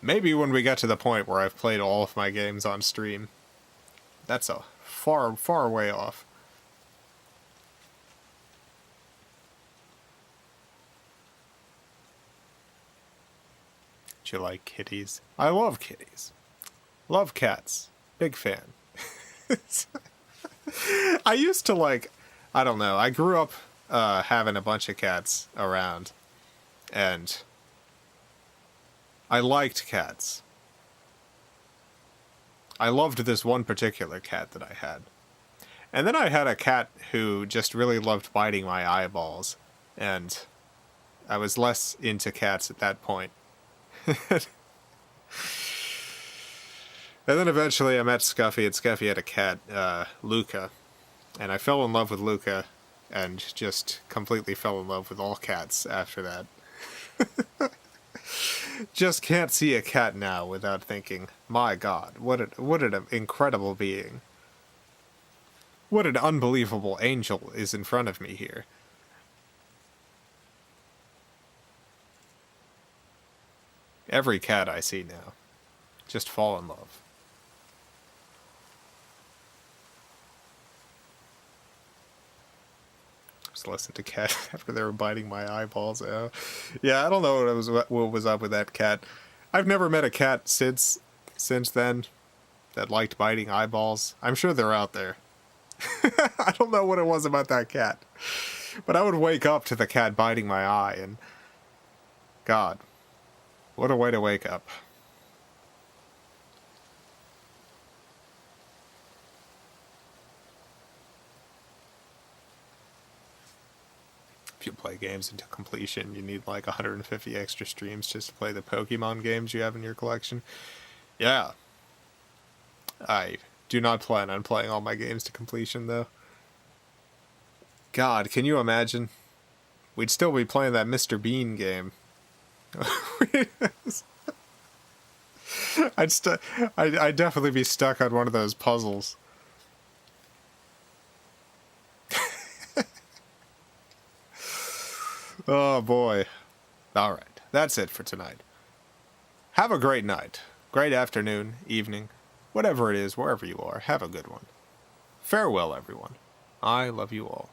Maybe when we get to the point where I've played all of my games on stream. That's a far way off. Do you like kitties? I love kitties. Love cats. Big fan. I used to I don't know, I grew up having a bunch of cats around, and I liked cats. I loved this one particular cat that I had. And then I had a cat who just really loved biting my eyeballs, and I was less into cats at that point. And then eventually I met Scuffy, and Scuffy had a cat, Luca. And I fell in love with Luca, and just completely fell in love with all cats after that. Just can't see a cat now without thinking, my God, what an incredible being. What an unbelievable angel is in front of me here. Every cat I see now, just fall in love. was listening to cats after they were biting my eyeballs out. Yeah, I don't know what was up with that cat. I've never met a cat since then that liked biting eyeballs. I'm sure they're out there. I don't know what it was about that cat. But I would wake up to the cat biting my eye, and God, what a way to wake up. If you play games into completion, you need like 150 extra streams just to play the Pokemon games you have in your collection. Yeah. I do not plan on playing all my games to completion, though. God, can you imagine? We'd still be playing that Mr. Bean game. I'd definitely be stuck on one of those puzzles. Oh boy. Alright, that's it for tonight. Have a great night, great afternoon, evening, whatever it is, wherever you are, have a good one. Farewell, everyone. I love you all.